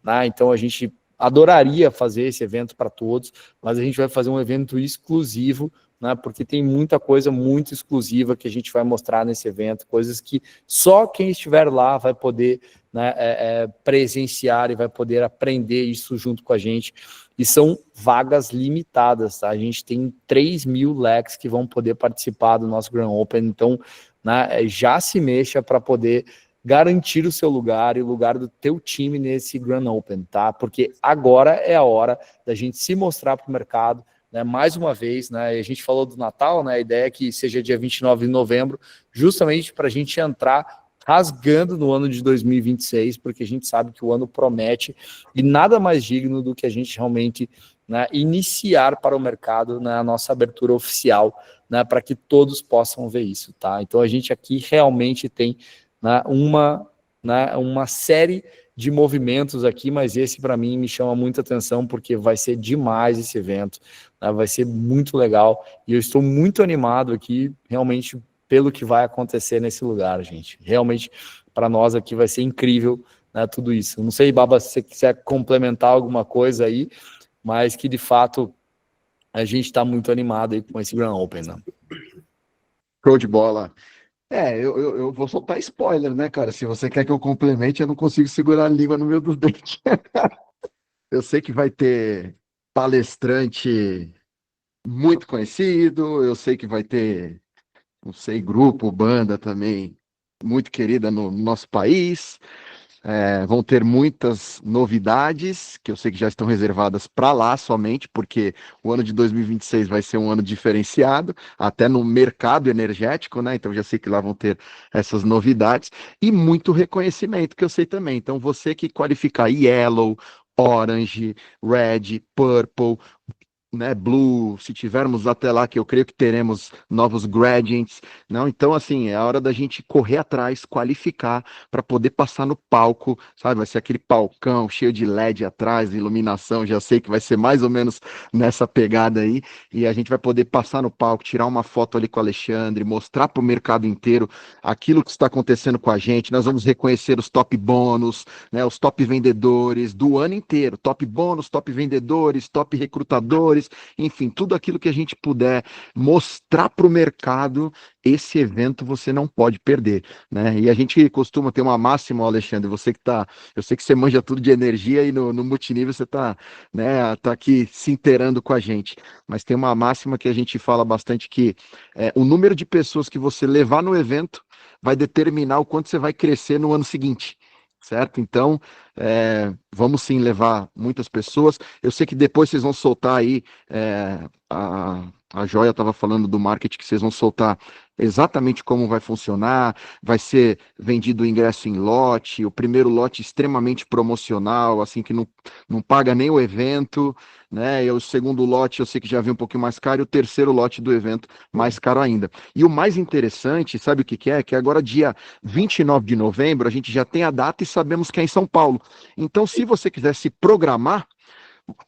né? Então a gente adoraria fazer esse evento para todos, mas a gente vai fazer um evento exclusivo, né, porque tem muita coisa muito exclusiva que a gente vai mostrar nesse evento, coisas que só quem estiver lá vai poder, né, presenciar e vai poder aprender isso junto com a gente. E são vagas limitadas, tá? A gente tem 3 mil leques que vão poder participar do nosso Grand Open, então, né, já se mexa para poder garantir o seu lugar e o lugar do teu time nesse Grand Open, tá? Porque agora é a hora da gente se mostrar para o mercado, né? Mais uma vez, né? A gente falou do Natal, né? A ideia é que seja dia 29 de novembro, justamente para a gente entrar rasgando no ano de 2026, porque a gente sabe que o ano promete e nada mais digno do que a gente realmente, né, iniciar para o mercado, né, a nossa abertura oficial, né, para que todos possam ver isso, tá? Então a gente aqui realmente tem, né, uma série de movimentos aqui, mas esse para mim me chama muita atenção porque vai ser demais esse evento, né, vai ser muito legal e eu estou muito animado aqui, realmente, pelo que vai acontecer nesse lugar, gente. Realmente, para nós aqui vai ser incrível, né, tudo isso. Não sei, Baba, se você quiser complementar alguma coisa aí, mas que de fato a gente está muito animado aí com esse Grand Open, né? Show de bola. Eu vou soltar spoiler, né, cara? Se você quer que eu complemente, eu não consigo segurar a língua no meio dos dentes. Eu sei que vai ter palestrante muito conhecido, eu sei que vai ter, não sei, grupo, banda também muito querida no nosso país. Vão ter muitas novidades, que eu sei que já estão reservadas para lá somente, porque o ano de 2026 vai ser um ano diferenciado, até no mercado energético, né? Então já sei que lá vão ter essas novidades, e muito reconhecimento, que eu sei também. Então você que qualificar Yellow, Orange, Red, Purple, né, Blue, se tivermos até lá, que eu creio que teremos novos gradients, não? Então, assim, é a hora da gente correr atrás, qualificar para poder passar no palco, sabe? Vai ser aquele palcão cheio de LED atrás, iluminação, já sei que vai ser mais ou menos nessa pegada aí, e a gente vai poder passar no palco, tirar uma foto ali com o Alexandre, mostrar para o mercado inteiro aquilo que está acontecendo com a gente. Nós vamos reconhecer os top bônus, né, os top vendedores do ano inteiro, top bônus, top vendedores, top recrutadores, enfim, tudo aquilo que a gente puder mostrar para o mercado, esse evento você não pode perder, né? E a gente costuma ter uma máxima, Alexandre, você que tá, eu sei que você manja tudo de energia e no multinível você tá, né, tá aqui se inteirando com a gente, mas tem uma máxima que a gente fala bastante que o número de pessoas que você levar no evento vai determinar o quanto você vai crescer no ano seguinte. Certo? Então, vamos sim levar muitas pessoas. Eu sei que depois vocês vão soltar aí, a Joia estava falando do marketing, que vocês vão soltar exatamente como vai funcionar, vai ser vendido o ingresso em lote, o primeiro lote extremamente promocional, assim que não paga nem o evento, né? E o segundo lote eu sei que já vem um pouquinho mais caro, e o terceiro lote do evento mais caro ainda. E o mais interessante, sabe o que é? Que agora dia 29 de novembro, a gente já tem a data e sabemos que é em São Paulo. Então, se você quiser se programar,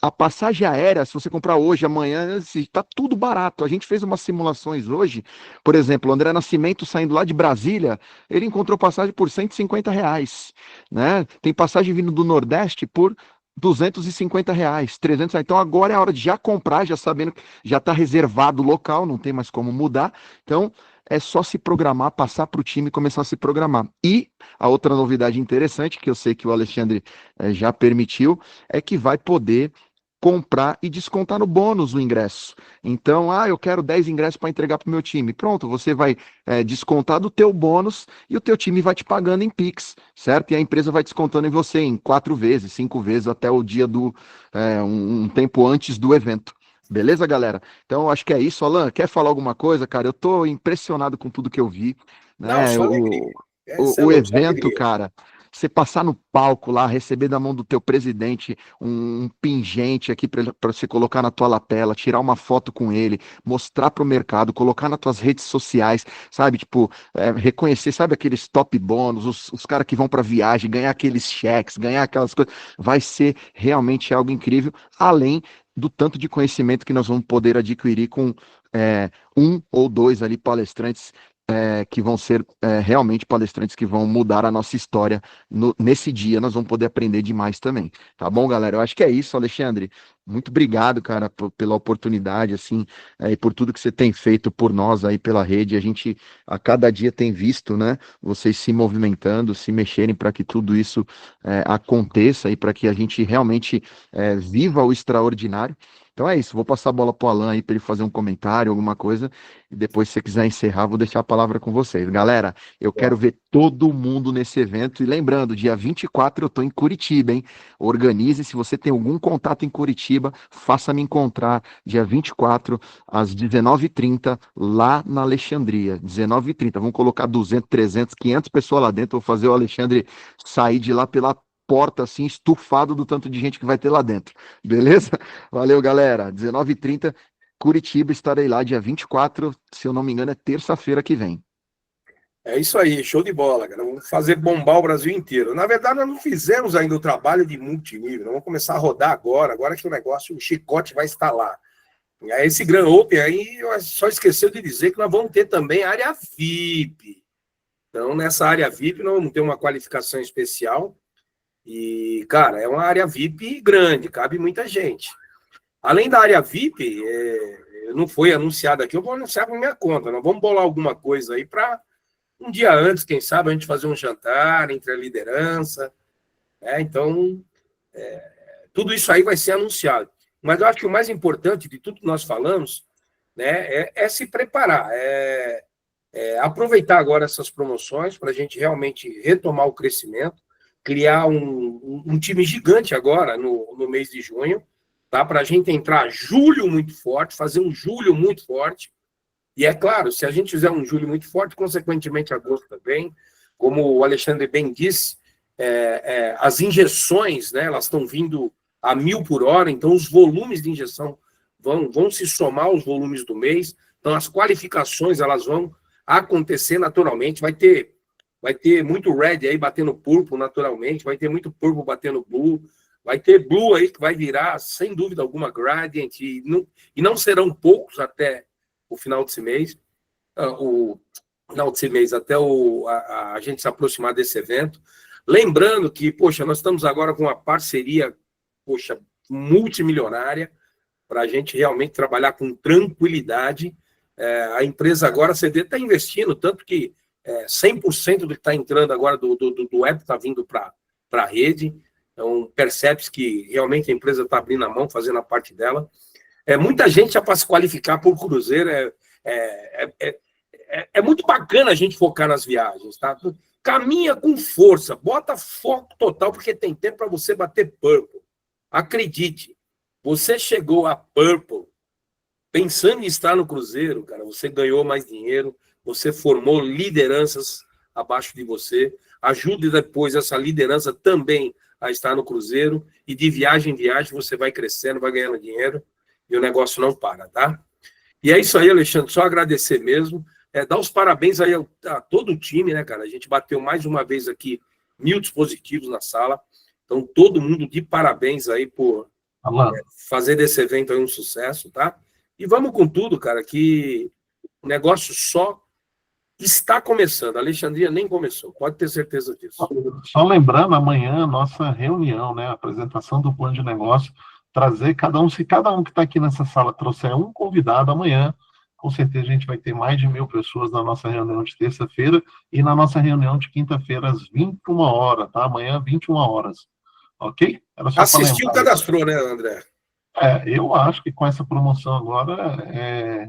a passagem aérea, se você comprar hoje, amanhã, está tudo barato. A gente fez umas simulações hoje, por exemplo, o André Nascimento saindo lá de Brasília, ele encontrou passagem por R$ 150, né? Tem passagem vindo do Nordeste por R$ 250, 300. Então agora é a hora de já comprar, já sabendo que já está reservado o local, não tem mais como mudar. Então é só se programar, passar para o time e começar a se programar. E a outra novidade interessante, que eu sei que o Alexandre já permitiu, é que vai poder comprar e descontar no bônus o ingresso. Então, eu quero 10 ingressos para entregar para o meu time. Pronto, você vai descontar do teu bônus e o teu time vai te pagando em Pix, certo? E a empresa vai descontando em você em 4 vezes, 5 vezes, até o dia um tempo antes do evento. Beleza, galera? Então, eu acho que é isso. Alan, quer falar alguma coisa, cara? Eu tô impressionado com tudo que eu vi, Não, né? só alegria. Essa é O louco, só evento, alegria. cara, você passar no palco lá, receber da mão do teu presidente um pingente aqui para você colocar na tua lapela, tirar uma foto com ele, mostrar para o mercado, colocar nas tuas redes sociais, sabe? Tipo, reconhecer, sabe aqueles top bônus, os caras que vão para viagem, ganhar aqueles cheques, ganhar aquelas coisas, vai ser realmente algo incrível, além do tanto de conhecimento que nós vamos poder adquirir com um ou dois ali palestrantes que vão ser realmente palestrantes que vão mudar a nossa história. Nesse dia nós vamos poder aprender demais também. Tá bom, galera? Eu acho que é isso, Alexandre. Muito obrigado, cara, pela oportunidade, assim, e por tudo que você tem feito por nós aí pela rede. A gente, a cada dia, tem visto, né, vocês se movimentando, se mexerem para que tudo isso aconteça e para que a gente realmente viva o extraordinário. Então é isso, vou passar a bola para o Alan aí para ele fazer um comentário, alguma coisa, e depois, se você quiser encerrar, vou deixar a palavra com vocês. Galera, eu quero ver todo mundo nesse evento, e lembrando, dia 24 eu estou em Curitiba, hein? Organize, se você tem algum contato em Curitiba, faça-me encontrar dia 24, às 19h30, lá na Alexandria, 19h30, vamos colocar 200, 300, 500 pessoas lá dentro, vou fazer o Alexandre sair de lá pela porta, assim, estufado do tanto de gente que vai ter lá dentro, beleza? Valeu, galera, 19h30, Curitiba, estarei lá dia 24, se eu não me engano é terça-feira que vem. É isso aí, show de bola, cara. Vamos fazer bombar o Brasil inteiro. Na verdade, nós não fizemos ainda o trabalho de multinível, nós vamos começar a rodar agora que o negócio, o chicote vai estar lá. Esse Grand Open aí, só esqueceu de dizer que nós vamos ter também área VIP. Então, nessa área VIP, nós vamos ter uma qualificação especial. E, cara, é uma área VIP grande, cabe muita gente. Além da área VIP, não foi anunciado aqui, eu vou anunciar por minha conta. Nós vamos bolar alguma coisa aí para um dia antes, quem sabe, a gente fazer um jantar entre a liderança. Então, tudo isso aí vai ser anunciado. Mas eu acho que o mais importante de tudo que nós falamos, né, é se preparar, aproveitar agora essas promoções para a gente realmente retomar o crescimento, criar um time gigante agora no mês de junho, tá? Para a gente entrar julho muito forte, fazer um julho muito forte. E é claro, se a gente fizer um julho muito forte, consequentemente agosto também, como o Alexandre bem disse, as injeções, né, elas estão vindo a 1.000 por hora, então os volumes de injeção vão se somar aos volumes do mês, então as qualificações elas vão acontecer naturalmente, vai ter muito red aí batendo purple naturalmente, vai ter muito purple batendo blue, vai ter blue aí que vai virar, sem dúvida alguma, gradient, e não serão poucos até o final desse mês, até a gente se aproximar desse evento. Lembrando que, poxa, nós estamos agora com uma parceria, poxa, multimilionária, para a gente realmente trabalhar com tranquilidade. A empresa agora, a CD, está investindo, tanto que 100% do que está entrando agora do app está vindo para a rede. Então, percebe-se que realmente a empresa está abrindo a mão, fazendo a parte dela. Muita gente já para se qualificar por cruzeiro. É muito bacana a gente focar nas viagens, tá? Caminha com força, bota foco total, porque tem tempo para você bater purple. Acredite, você chegou a purple pensando em estar no cruzeiro, cara, você ganhou mais dinheiro, você formou lideranças abaixo de você, ajude depois essa liderança também a estar no cruzeiro, e de viagem em viagem você vai crescendo, vai ganhando dinheiro, e o negócio não para, tá? E é isso aí, Alexandre, só agradecer mesmo, dar os parabéns aí a todo o time, né, cara? A gente bateu mais uma vez aqui 1.000 dispositivos na sala, então todo mundo de parabéns aí por fazer desse evento aí um sucesso, tá? E vamos com tudo, cara, que o negócio só está começando. A Alexandria nem começou, pode ter certeza disso. Só lembrando, amanhã, nossa reunião, né, a apresentação do plano de negócio, trazer se cada um que está aqui nessa sala trouxer um convidado amanhã, com certeza a gente vai ter mais de 1.000 pessoas na nossa reunião de terça-feira e na nossa reunião de quinta-feira às 21 horas, tá? Amanhã, 21 horas. Ok? Era só assistiu, cadastrou, né, André? Eu acho que com essa promoção agora,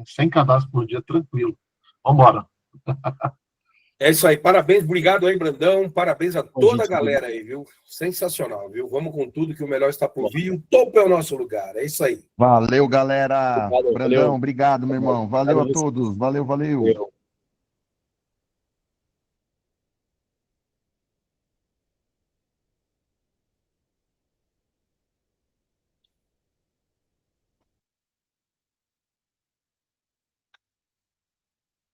100 cadastros por dia, tranquilo. Vamos embora. É isso aí, parabéns, obrigado aí, Brandão, parabéns a toda a galera aí, viu? Sensacional, viu? Vamos com tudo, que o melhor está por vir, o topo é o nosso lugar, é isso aí. Valeu, galera. Brandão, obrigado, meu irmão. Valeu a todos. Valeu.